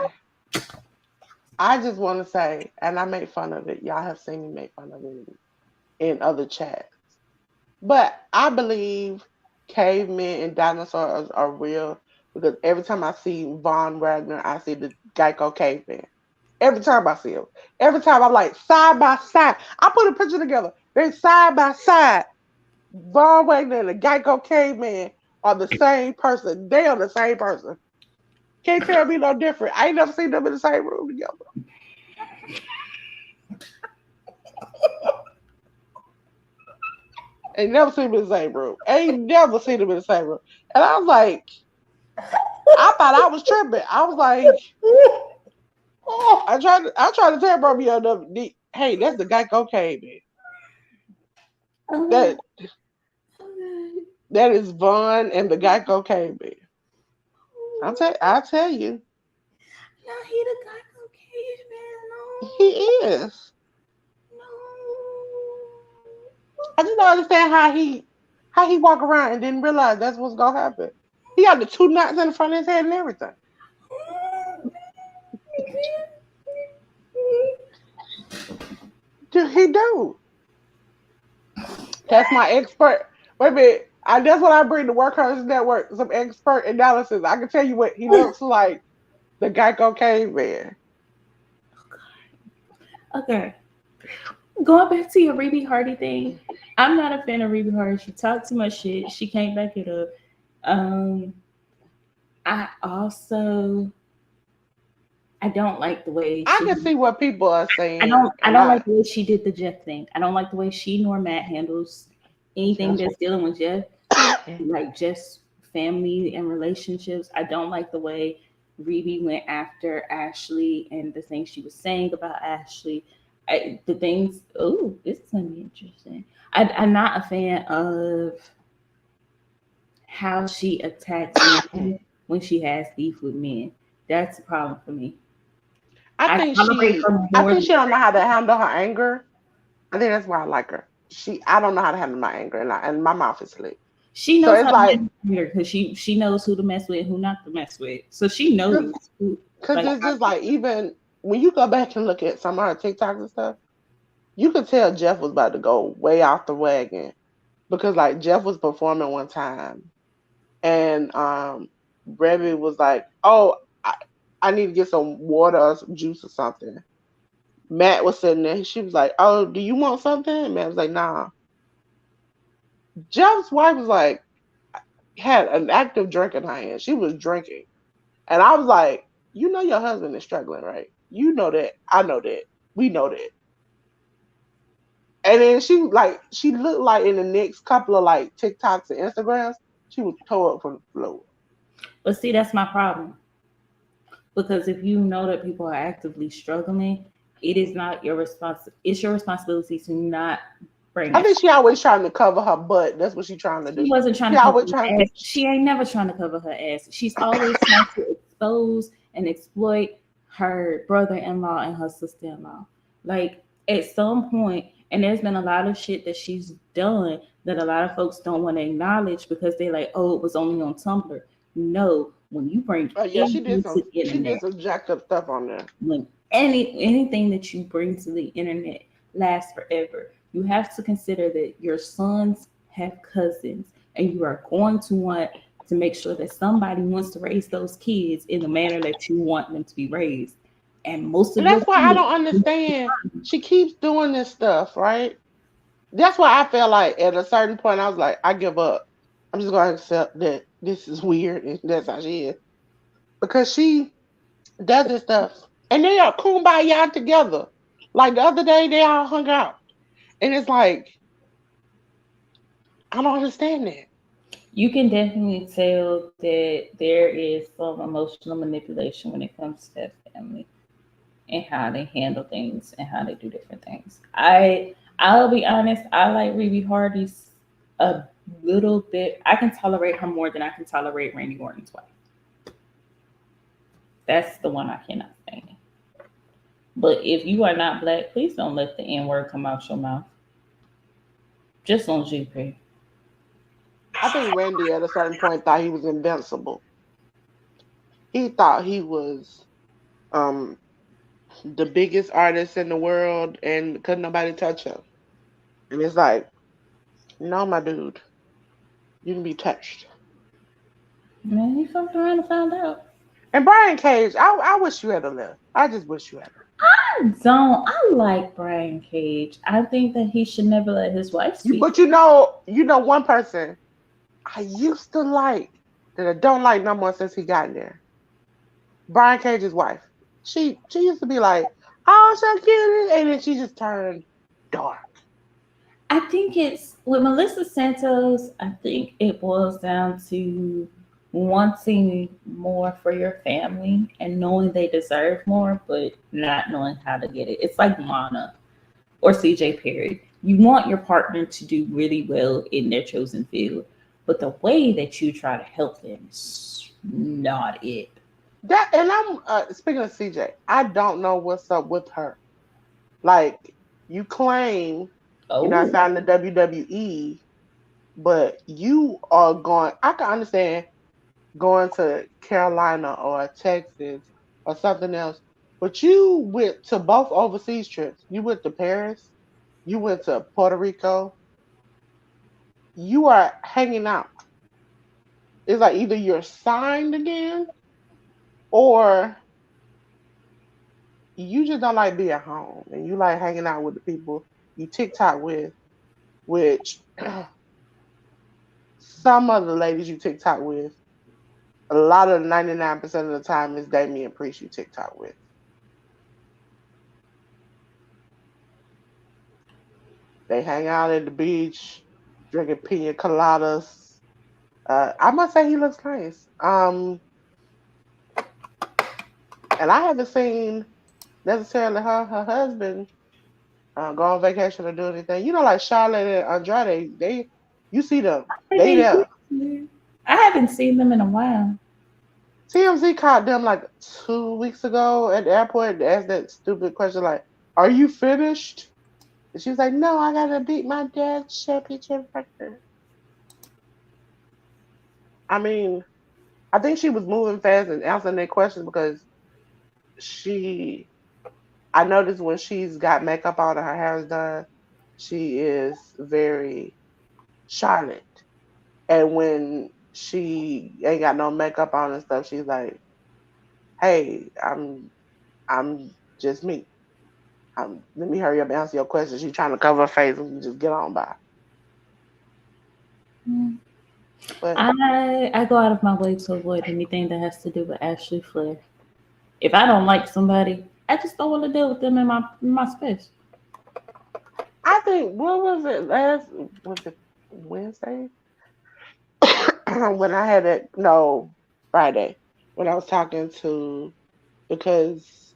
I just want to say, and I make fun of it. Y'all have seen me make fun of it in other chats. But I believe cavemen and dinosaurs are real because every time I see Von Wagner, I see the Geico caveman. Every time I see him. Every time I'm like, side by side. I put a picture together. They're side by side. Von Wagner and the Geico caveman are the same person. They are the same person. Can't tell me no different. I ain't never seen them in the same room together. Ain't never seen him in the same room. Ain't never seen him in the same room. And I was like, I thought I was tripping. I was like, I tried to tell Romeo, hey, that's the guy cocaine, man. Oh, That that is Vaughn and the guy cocaine, man. I'll tell you, no, he the guy cage, he man. is. No, I just don't understand how he walk around and didn't realize that's what's gonna happen. He got the two knots in the front of his head and everything. Dude, he do. That's my expert. Wait a minute. That's what I bring to Workers Network. Some expert analysis. I can tell you what he looks like. The Geico caveman. Okay, going back to your Rebe Hardy thing, I'm not a fan of Rebe Hardy. She talked too much shit. She can't back it up. Um, I also I don't like the way I she. can see what people are I saying, don't. I and don't like the way she did the Jeff thing. I don't like the way she nor Matt handles anything that's that's what. dealing with Jeff, like Jeff's family and relationships. I don't like the way Rebe went after Ashley and the things she was saying about Ashley. The things. Oh, this is gonna be interesting. I'm not a fan of how she attacks women when she has beef with men. That's a problem for me. I tolerate her I more think than she don't know how to handle her anger. I think that's why I like her. I don't know how to handle my anger, and my mouth is slick. she So knows it's how to like, handle her because she knows who to mess with and who not to mess with. So she knows who cause like it's just like, even when you go back and look at some of her TikToks and stuff, you could tell Jeff was about to go way off the wagon, because like Jeff was performing one time, and Remy was like, "Oh, I need to get some water or some juice or something." Matt was sitting there. She was like, "Oh, do you want something?" And Matt was like, "Nah." Jeff's wife was like, had an active drink in her hand. She was drinking, and I was like, "You know your husband is struggling, right? You know that. I know that. We know that." And then she looked like in the next couple of like TikToks and Instagrams, she was tore up from the floor. but see that's my problem. Because if you know that people are actively struggling, it is not your it's your responsibility to not bring I that. think she always trying to cover her butt. That's what she trying to She do. wasn't trying She to cover always her trying. ass. She ain't never trying to cover her ass. She's always trying to expose and exploit her brother-in-law and her sister-in-law. Like at some point, and there's been a lot of shit that she's done that a lot of folks don't want to acknowledge because they're like, oh, it was only on Tumblr. No, when you bring Oh yeah, anything to the she did internet, some jacked up stuff on there. when anything that you bring to the internet lasts forever, you have to consider that your sons have cousins, and you are going to want to make sure that somebody wants to raise those kids in the manner that you want them to be raised. And most And of your that's why I kids, don't understand. She keeps doing this stuff, right? That's why I felt like at a certain point I was like, I give up. I'm just gonna accept that this is weird and that's how she is. Because she does this stuff. And they are kumbaya together. Like the other day they all hung out. And it's like, I don't understand that. you can definitely tell that there is some emotional manipulation when it comes to that family and how they handle things and how they do different things. I'll be honest, I like Rebe Hardy's a little bit. I can tolerate her more than I can tolerate Randy Orton's wife. That's the one I cannot stand. But if you are not black, please don't let the N word come out your mouth. Just on GP. I think Randy at a certain point thought he was invincible. He thought he was um the biggest artist in the world and couldn't nobody touch him. And it's like, no, my dude, you can be touched. Man, he fucked around and found out. And Brian Cage, I wish you had a left. I just wish you had a. I don't. I like Brian Cage. I think that he should never let his wife speak. But you know one person I used to like that I don't like no more since he got in there. Brian Cage's wife. She used to be like, oh, so cute, and then she just turned dark. I think it's with Melissa Santos. I think it boils down to wanting more for your family and knowing they deserve more, but not knowing how to get it. It's like Mana or CJ Perry. You want your partner to do really well in their chosen field, but the way that you try to help them is not it. That and I'm speaking of CJ, I don't know what's up with her. Like you claim you're not Oh, signing the WWE, but you are going. I can understand going to Carolina or Texas or something else, but you went to both overseas trips. You went to Paris. You went to Puerto Rico. You are hanging out. It's like either you're signed again or you just don't like being home and you like hanging out with the people you TikTok with, which some of the ladies you TikTok with, a lot of 99% of the time is Damian Priest you TikTok with. They hang out at the beach, drinking pina coladas. I must say he looks nice. And I haven't seen necessarily her husband go on vacation or do anything. You know, like Charlotte and Andrade, they you see them, they they there. used to. I haven't seen them in a while. TMZ caught them like 2 weeks ago at the airport and asked that stupid question like, "Are you finished?" And she was like, "No, I gotta beat my dad's championship record." I mean, I think she was moving fast and answering their questions because she. I noticed when she's got makeup on and her hair is done, she is very Charlotte. And when she ain't got no makeup on and stuff, she's like, "Hey, I'm just me. Let me hurry up and answer your question." She's trying to cover her face and just get on by. Mm. But I go out of my way to avoid anything that has to do with Ashley Flair. If I don't like somebody, I just don't want to deal with them in my space. I think what was it last? Was it Wednesday when I had it? No, Friday when I was talking to because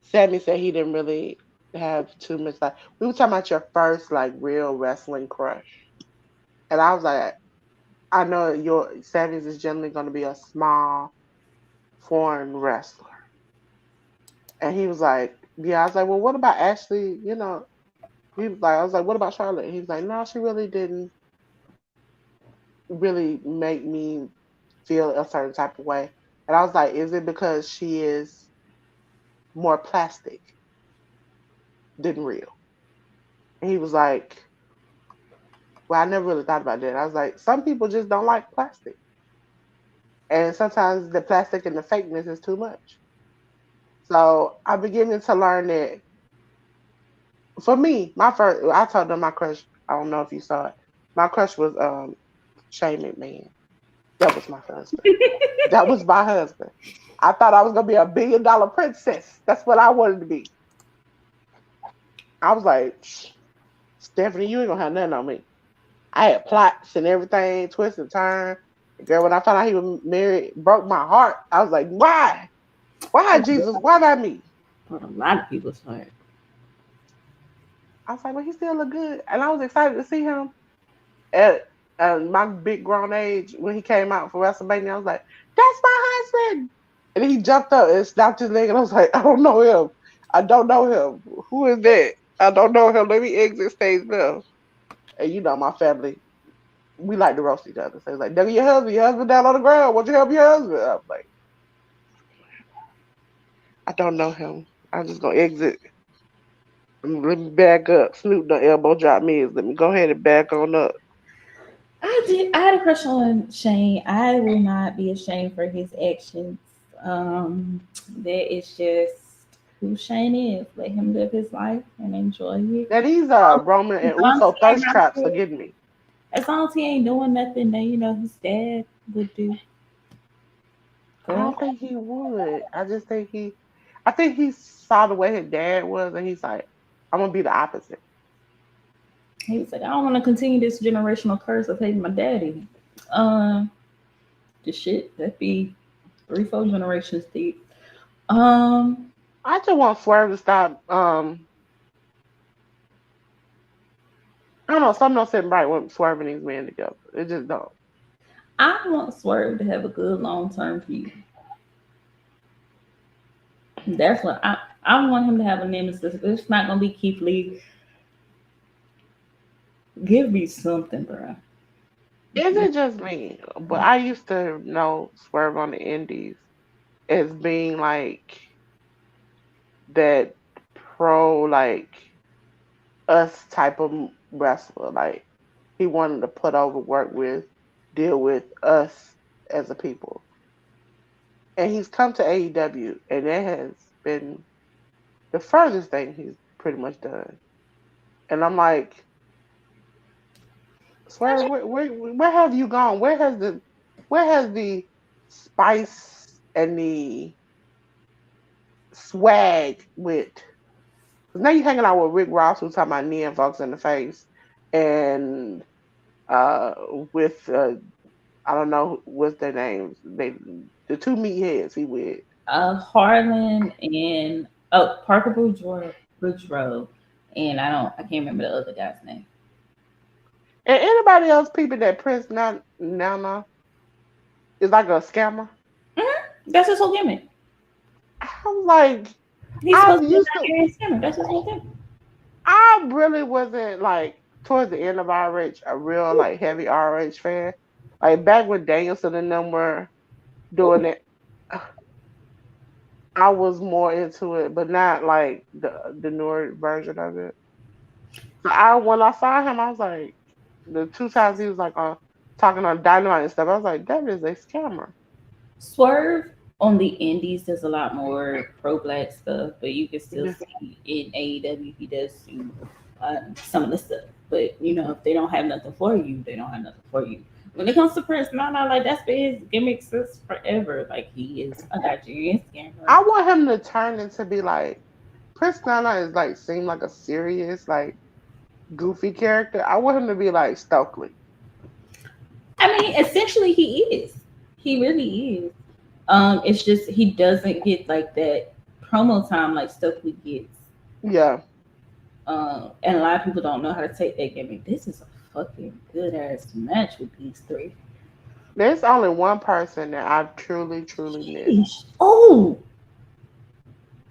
Sammy said he didn't really have too much like we were talking about your first like real wrestling crush, and I was like, I know your Sammy's is generally going to be a small foreign wrestler. And he was like, yeah, I was like, well, what about Ashley? You know, he was like, I was like, what about Charlotte? And he was like, no, she really didn't really make me feel a certain type of way. And I was like, is it because she is more plastic than real? And he was like, well, I never really thought about that. I was like, some people just don't like plastic. And sometimes the plastic and the fakeness is too much. So I'm beginning to learn that for me, my first, I told them my crush, I don't know if you saw it. My crush was Shane McMahon. That was my husband. That was my husband. I thought I was gonna be $1 billion princess. That's what I wanted to be. I was like, Stephanie, you ain't gonna have nothing on me. I had plots and everything, twist and turn. Girl, when I found out he was married, broke my heart. I was like, why? Why Jesus? Why not me? But a lot of people's heart. I was like, well, he still look good, and I was excited to see him at my big grown age when he came out for WrestleMania. I was like, that's my husband. And he jumped up and snapped his leg, and I was like, I don't know him. I don't know him. Who is that? I don't know him. Let me exit stage now. And you know, my family, we like to roast each other. So it's like, nigga, your husband down on the ground. Won't you help your husband? I'm like, I don't know him. I'm just gonna exit. Let me back up. Snoop the elbow drop me. Let me go ahead and back on up. I did. I had a crush on Shane. I will not be ashamed for his actions. That is just who Shane is. Let him live his life and enjoy it. Now these Roman As and long as Uso he ain't thirst out traps are here, getting me. as long as he ain't doing nothing that his dad would do. I Go don't think he would. I think he saw the way his dad was and he's like, I'm gonna be the opposite. He was like, I don't want to continue this generational curse of hating my daddy. Um, the shit that be 3, 4 generations deep. Um, I just want Swerve to stop. I don't know. Something don't sit right when Swerve and these men together. It just don't. I want Swerve to have a good long term feud. That's what I want him to have a nemesis. If it's not gonna be Keith Lee, give me something, bro. Is it just me? But I used to know Swerve on the Indies as being like that pro, like us type of wrestler. Like he wanted to put over, work with, deal with us as a people. And he's come to AEW, and that has been the furthest thing he's pretty much done. And I'm like, Swerve, where have you gone? Where has the spice and the swag with? 'Cause now you're hanging out with Rick Ross, who's talking about knee and folks in the face, and uh, with I don't know what's their names. The two meatheads he with. Harlan and Parker Boudreaux, and I can't remember the other guy's name. And anybody else people that Prince Nana is like a scammer. That's his whole gimmick. I'm like, He's I supposed to be used a to, Nigerian scammer. That's his whole thing. I really wasn't like towards the end of RH a real like heavy RH fan. Like back when Danielson and them were doing it, I was more into it, but not like the newer version of it. So I when I saw him, I was like, the two times he was like on talking on Dynamite and stuff, I was like, that is a scammer. Swerve on the Indies does a lot more pro black stuff, but you can still Yeah. see in AEW he does do some of the stuff. But if they don't have nothing for you, they don't have nothing for you. When it comes to Prince, no, like that's been his gimmick since forever. Like he is a Nigerian scammer. I want him to turn into be like Prince Nana is like seem like a serious like goofy character. I want him to be like Stokely. I mean, essentially he is. He really is. It's just he doesn't get like that promo time like Stokely gets. Yeah. And a lot of people don't know how to take that gimmick. This is a fucking good ass match with these three. There's only one person that I've truly, truly missed. Sheesh. Oh,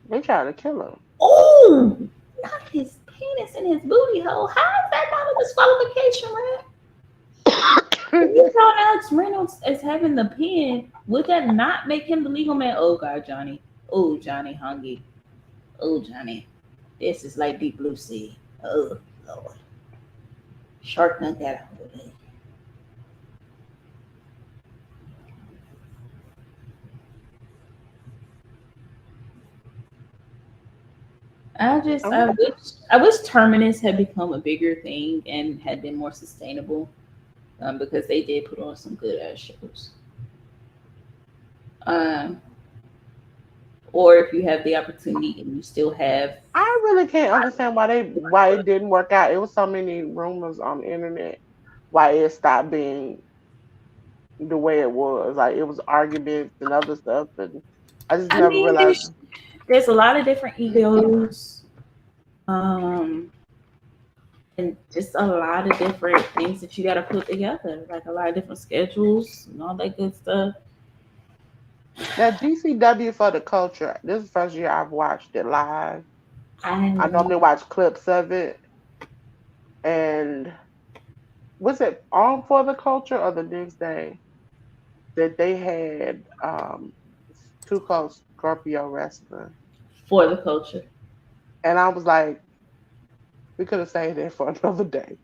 They tried to kill him. oh, not his penis and his booty hole. How is that not a disqualification, man? If you count Alex Reynolds as having the pin, would that not make him the legal man? Oh God, Johnny. Oh Johnny Hungy. Oh Johnny. This is like deep blue sea. Oh Lord. Shark nut that out of it. I'm- I wish Terminus had become a bigger thing and had been more sustainable, because they did put on some good ass shows. Um, or if you have the opportunity and you still have, I really can't understand why it didn't work out. It was so many rumors on the internet why it stopped being the way it was. Like it was arguments and other stuff, and I just I never mean, realized. there's a lot of different egos, um, and just a lot of different things that you got to put together, like a lot of different schedules and all that good stuff. Now GCW for the culture. This is the first year I've watched it live. I And normally watch clips of it, and was it on for the culture or the next day that they had Too Cold Scorpio wrestling, for the culture. and I was like, we could have saved that for another day.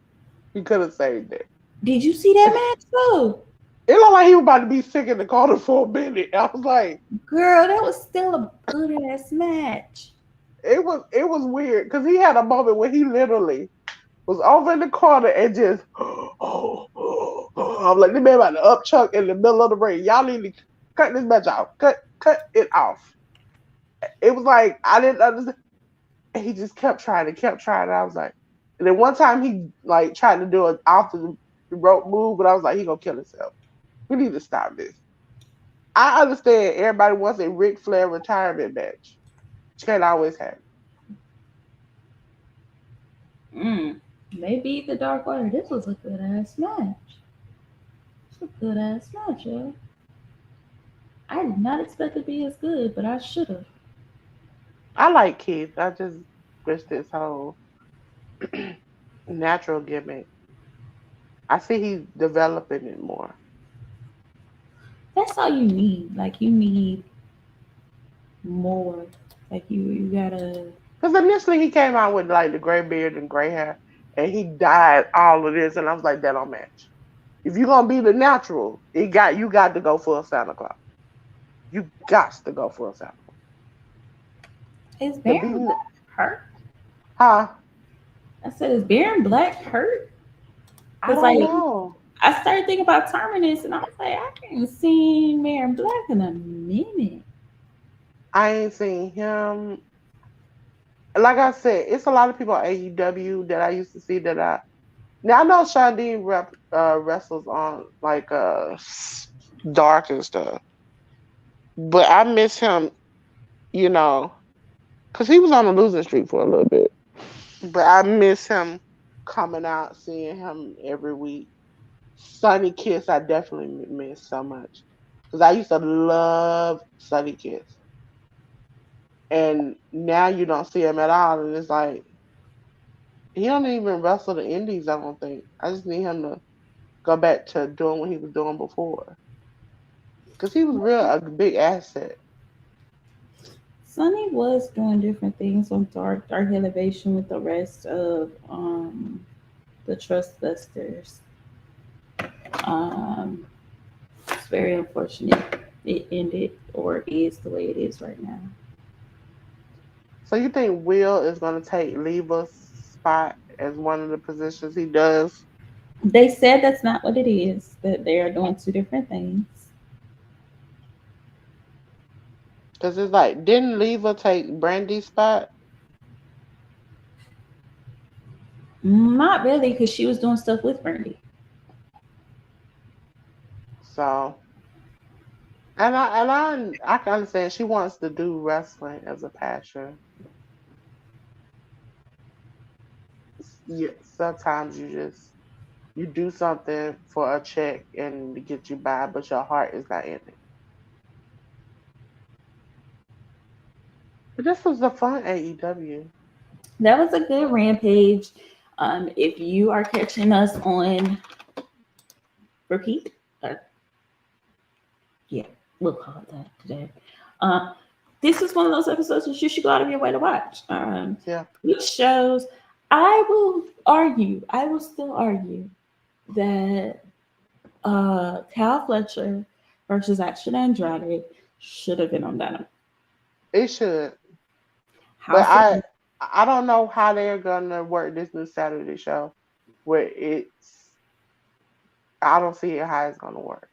We could have saved it. Did you see that match though? It looked like he was about to be sick in the corner for a minute. I was like, Girl, that was still a good ass match. it was weird because he had a moment where he literally was over in the corner and just I'm like, this man about to up chuck in the middle of the ring. Y'all need to cut this match off. Cut it off. It was like I didn't understand. And he just kept trying and kept trying. And I was like, And then one time he like tried to do an off the rope move, but I was like, he gonna kill himself. We need to stop this. I understand everybody wants a Ric Flair retirement match. You can't always have it. Mm. Maybe the Dark Order. This was a good ass match. It's a good ass match, yo. I did not expect it to be as good, but I should have. I like Keith. I just wish this whole natural gimmick. I see he's developing it more. That's all you need. Like you need more. Like you gotta. Because initially he came out with like the gray beard and gray hair, and he dyed all of this, and I was like, that don't match. If you're gonna be the natural, you got to go for a Santa Claus. You got to go for a Santa Claus. Is To be Baron Black hurt? huh? I said, is Baron Black hurt? I Because don't like know. I started thinking about Terminus, and I was like, I haven't seen Baron Black in a minute. I ain't seen him. Like I said, it's a lot of people on AEW that I used to see that I now I know Sean Dean wrestles on like dark and stuff, but I miss him, you know, because he was on a losing streak for a little bit. But I miss him coming out, seeing him every week. Sunny Kiss, I definitely miss so much because I used to love Sunny Kiss, and now you don't see him at all, and it's like he don't even wrestle the indies. I don't think. I just need him to go back to doing what he was doing before because he was real a big asset. Sonny was doing different things on Dark Elevation with the rest of the Trustbusters. Um, it's very unfortunate it ended or is the way it is right now. So you think Will is going to take Leva's spot as one of the positions he does? They said that's not what it is. That they are doing two different things. Because it's like, didn't Leva take Brandy's spot? Not really, because she was doing stuff with Brandy. So, and I can understand she wants to do wrestling as a passion. Yeah, sometimes you do something for a check and to get you by, but your heart is not in it. But this was a fun AEW. That was a good rampage. If you are catching us on repeat, uh, yeah, we'll call it that today. Uh, this is one of those episodes that you should go out of your way to watch. Yeah. Which shows, I will still argue that Cal Fletcher versus Action Andrade should have been on Dynamite. It should. But House of I don't know how they're gonna work this new Saturday show where it's I don't see how it's gonna work.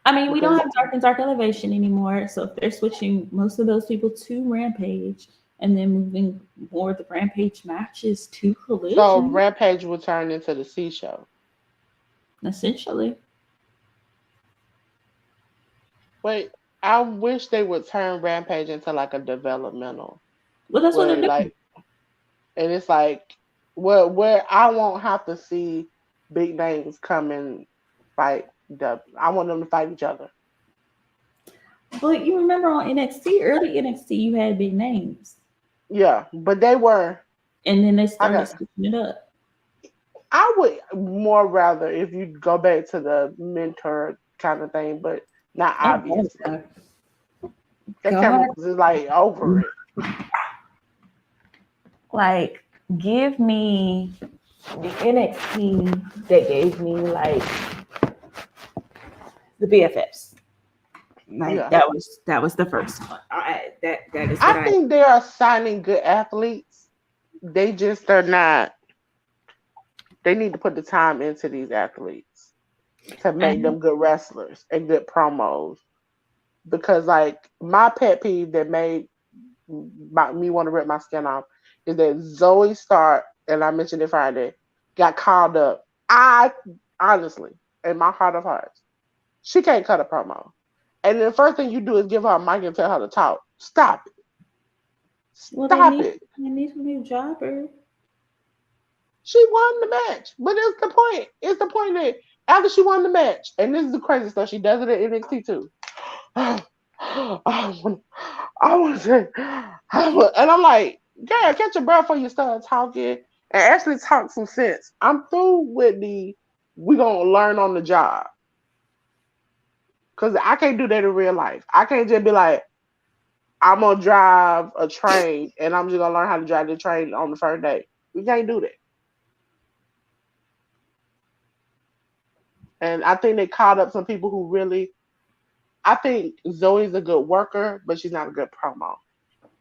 I mean, we don't Because have Dark and Dark Elevation anymore. So if they're switching most of those people to Rampage and then moving more of the Rampage matches to so Collision, Rampage will turn into the C show. essentially. Wait, I wish they would turn Rampage into like a developmental Well, that's what they're where doing. like and it's like where I won't have to see big names come and fight I want them to fight each other. But you remember on NXT, early NXT, you had big names. Yeah, but they were And then they I started got switching it up. I would more rather if you go back to the mentor kind of thing, but not Oh, God. obviously. That camera God. was just like over it. Like, give me the NXT that gave me, like, the BFFs. Like, Yeah. that was the first one. That is what I I. think they are signing good athletes. They just are not. They need to put the time into these athletes to make And them good wrestlers and good promos. Because like my pet peeve that made me want to rip my skin off is that Zoe Stark and I mentioned it Friday, got called up. I honestly, in my heart of hearts, she can't cut a promo. And the first thing you do is give her a mic and tell her to talk. Stop it. Well, Stop it. they need a new jobber. She won the match. But it's the point. It's the point that after she won the match, and this is the crazy stuff, she does it at NXT too. I want to say, and I'm like, girl, catch your breath before you start talking and actually talk some sense. I'm through with the we gonna learn on the job because I can't do that in real life. I can't just be like, I'm gonna drive a train and I'm just gonna learn how to drive the train on the first day. We can't do that. And I think they caught up some people who really. I think Zoe's a good worker, but she's not a good promo.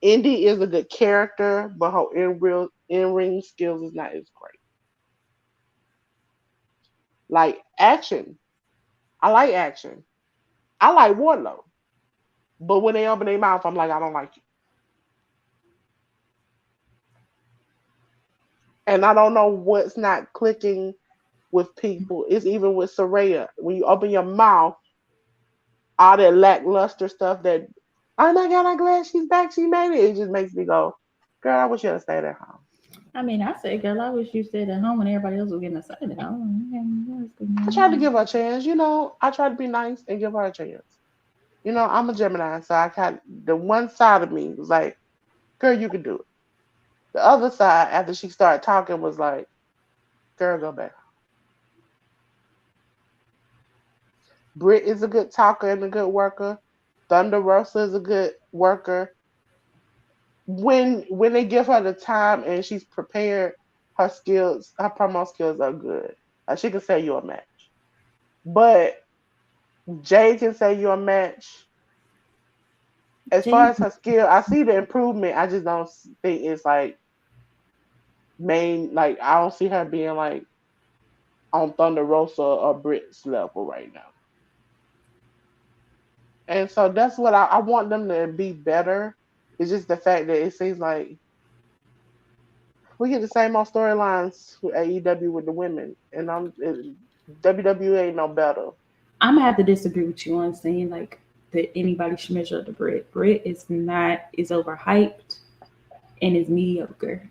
Indy is a good character, but her in ring skills is not as great. Like action, I like action. I like Wardlow, but when they open their mouth, I'm like, I don't like you. And I don't know what's not clicking with people. It's even with Soraya. When you open your mouth, all that lackluster stuff that, oh my God, I'm glad she's back. She made it. It just makes me go, girl, I wish you had stayed at home. I mean, I said, girl, I wish you stayed at home when everybody else was getting excited. I tried to give her a chance. I tried to be nice and give her a chance. I'm a Gemini, so I got the one side of me was like, girl, you can do it. The other side, after she started talking, was like, girl, go back. Britt is a good talker and a good worker. Thunder Rosa is a good worker. When they give her the time and she's prepared, her promo skills are good. She can sell you a match. But Jay can sell you a match. As far Jay, as her skill, I see the improvement. I just don't think it's like main. Like I don't see her being like on Thunder Rosa or Britt's level right now. And so that's what I want them to be better. It's just the fact that it seems like we get the same old storylines with AEW with the women, and WWE ain't no better. I'm gonna have to disagree with you on saying like that anybody should measure up to Brit. Brit is overhyped and is mediocre.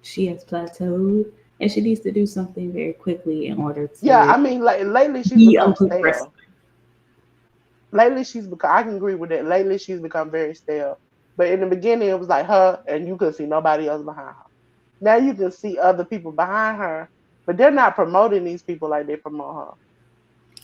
She has plateaued and she needs to do something very quickly in order Yeah, to I mean, like lately she's be a become good wrestler. stale. Lately she's become. I can agree with that. Lately she's become very stale. But in the beginning it was like her, and you couldn't see nobody else behind her. Now you can see other people behind her, but they're not promoting these people like they promote her.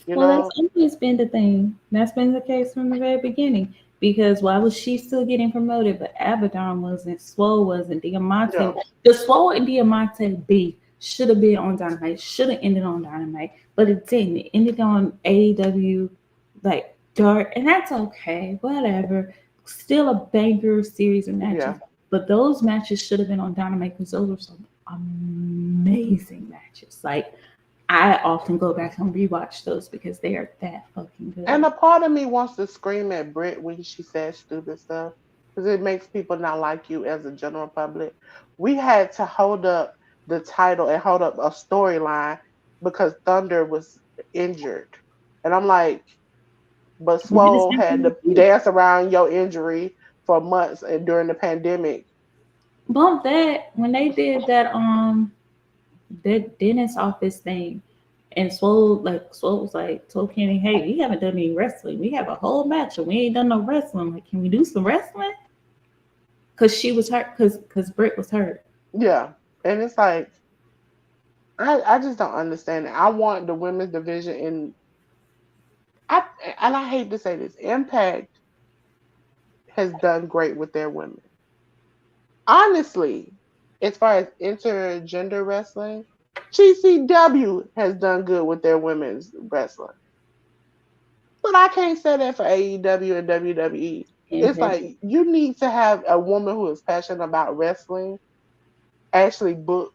You Well, that's know? always been the thing. That's been the case from the very beginning. Because why was she still getting promoted, but Abaddon wasn't, Swole wasn't, Diamante? Yeah, The Swole and Diamante beef should have been on Dynamite, should have ended on Dynamite, but it didn't. It ended on AEW, like dark, and that's okay, whatever. Still a banger series of matches, yeah. but those matches should have been on Dynamite because those were some amazing matches. Like I often go back and rewatch those because they are that fucking And good. a part of me wants to scream at Britt when she says stupid stuff because it makes people not like you as a general public. We had to hold up the title and hold up a storyline because Thunder was injured. And I'm like, but We did the Swole same had thing with to you. dance around your injury for months and during the pandemic. Bump that when they did that dentist office thing, and Swole was like told Kenny, "Hey, we haven't done any wrestling. We have a whole match and we ain't done no wrestling. Like, can we do some wrestling?" Because she was hurt. Because Britt was hurt. Yeah. And it's like, I just don't understand it. I want the women's division in. I and I hate to say this, Impact has done great with their women. Honestly, as far as intergender wrestling, GCW has done good with their women's wrestling. But I can't say that for AEW and WWE. It's And like you need to have a woman who is passionate about wrestling actually book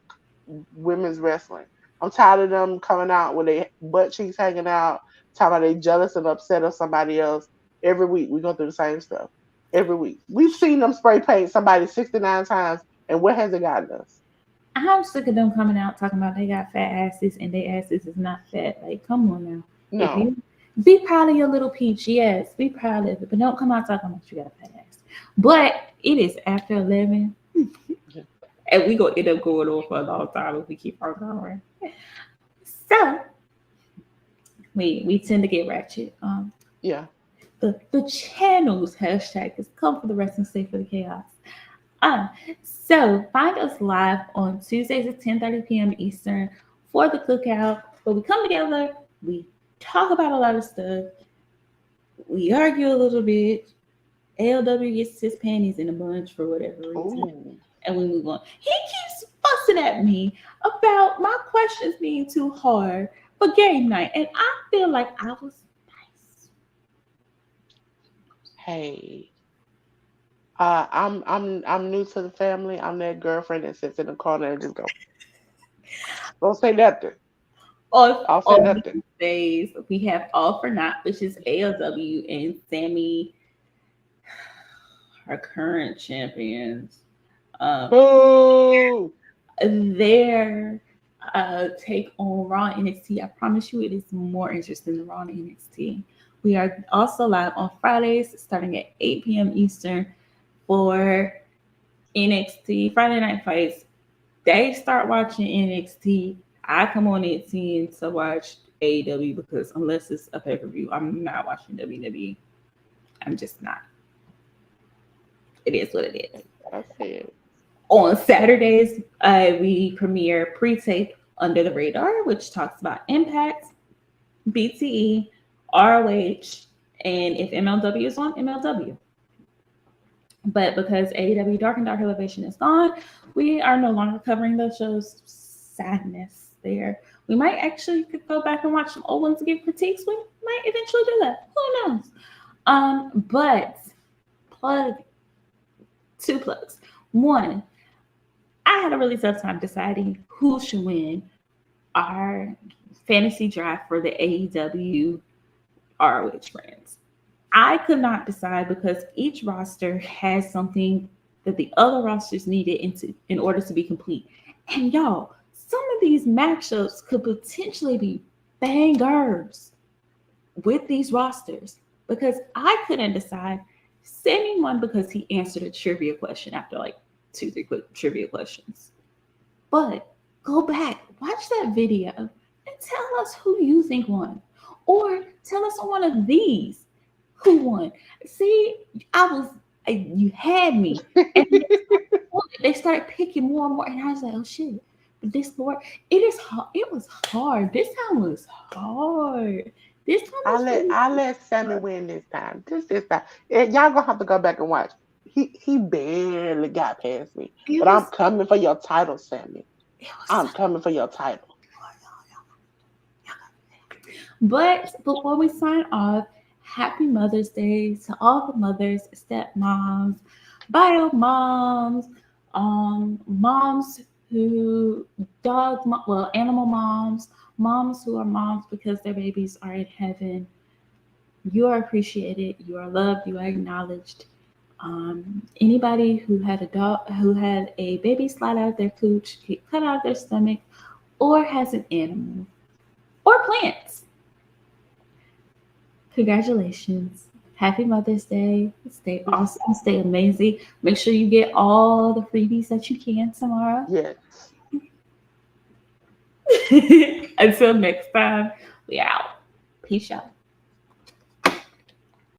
women's wrestling. I'm tired of them coming out with their butt cheeks hanging out, talking about they jealous and upset of somebody else. Every week we go through the same stuff. Every week. We've seen them spray paint somebody 69 times, and what has it gotten us? I'm sick of them coming out talking about they got fat asses and their asses is not fat. Like, come on now. If No. you be proud of your little peach, yes, be proud of it, but don't come out talking about you got a fat ass. But it is after 11, and we gonna end up going on for a long time if we keep on going. So we tend to get ratchet. Yeah. The channel's hashtag is come for the rest and stay for the chaos. Um, so find us live on Tuesdays at 10:30 p.m. Eastern for the cookout, where we come together, we talk about a lot of stuff, we argue a little bit. ALW gets his panties in a bunch for whatever reason, Ooh. and we move on. He keeps fussing at me about my questions being too hard for game night, and I feel like I was nice. Hey. I'm new to the family. I'm that girlfriend that sits in the corner and just go, don't say nothing. I'll say On nothing. these days, we have All for Naught, which is ALW, and Sammy, our current champions. Um, Boo! their take on Raw and NXT. I promise you, it is more interesting than Raw and NXT. We are also live on Fridays, starting at 8 p.m. Eastern for NXT Friday Night Fights. They start watching NXT. I come on at 10 to watch AEW because unless it's a pay per view, I'm not watching WWE. I'm just not. It is what it is. I said, On Saturdays, we premiere pre-tape Under the Radar, which talks about Impact, BTE, ROH, and if MLW is on, MLW. But because AEW Dark and Dark Elevation is gone, we are no longer covering those shows. Sadness there. We might actually could go back and watch some old ones to give critiques. We might eventually do that. Who knows? But plug two plugs. One, I had a really tough time deciding who should win our fantasy draft for the AEW ROH brands. I could not decide because each roster has something that the other rosters needed in order to be complete. And y'all, some of these matchups could potentially be bangers with these rosters because I couldn't decide. Sammy won because he answered a trivia question after like 2-3 quick trivia questions. But go back, watch that video, and tell us who you think won. Or tell us on one of these who won. See, you had me. And they started picking more and more. And I was like, oh shit. But this board, it was hard. This time was hard. This time was really I let Sammy hard. win this time. This time. Y'all gonna have to go back and watch. He barely got past me. It But I'm was coming for your title, Sammy. it was I'm so coming for your title. But before we sign off, happy Mother's Day to all the mothers, stepmoms, bio moms, moms who animal moms, moms who are moms because their babies are in heaven. You are appreciated. You are loved. You are acknowledged. Anybody who had a baby slide out of their cooch, get cut out of their stomach, or has an animal or plants. Congratulations. Happy Mother's Day. Stay awesome. Stay amazing. Make sure you get all the freebies that you can tomorrow. Yes. Until next time, we out. Peace out.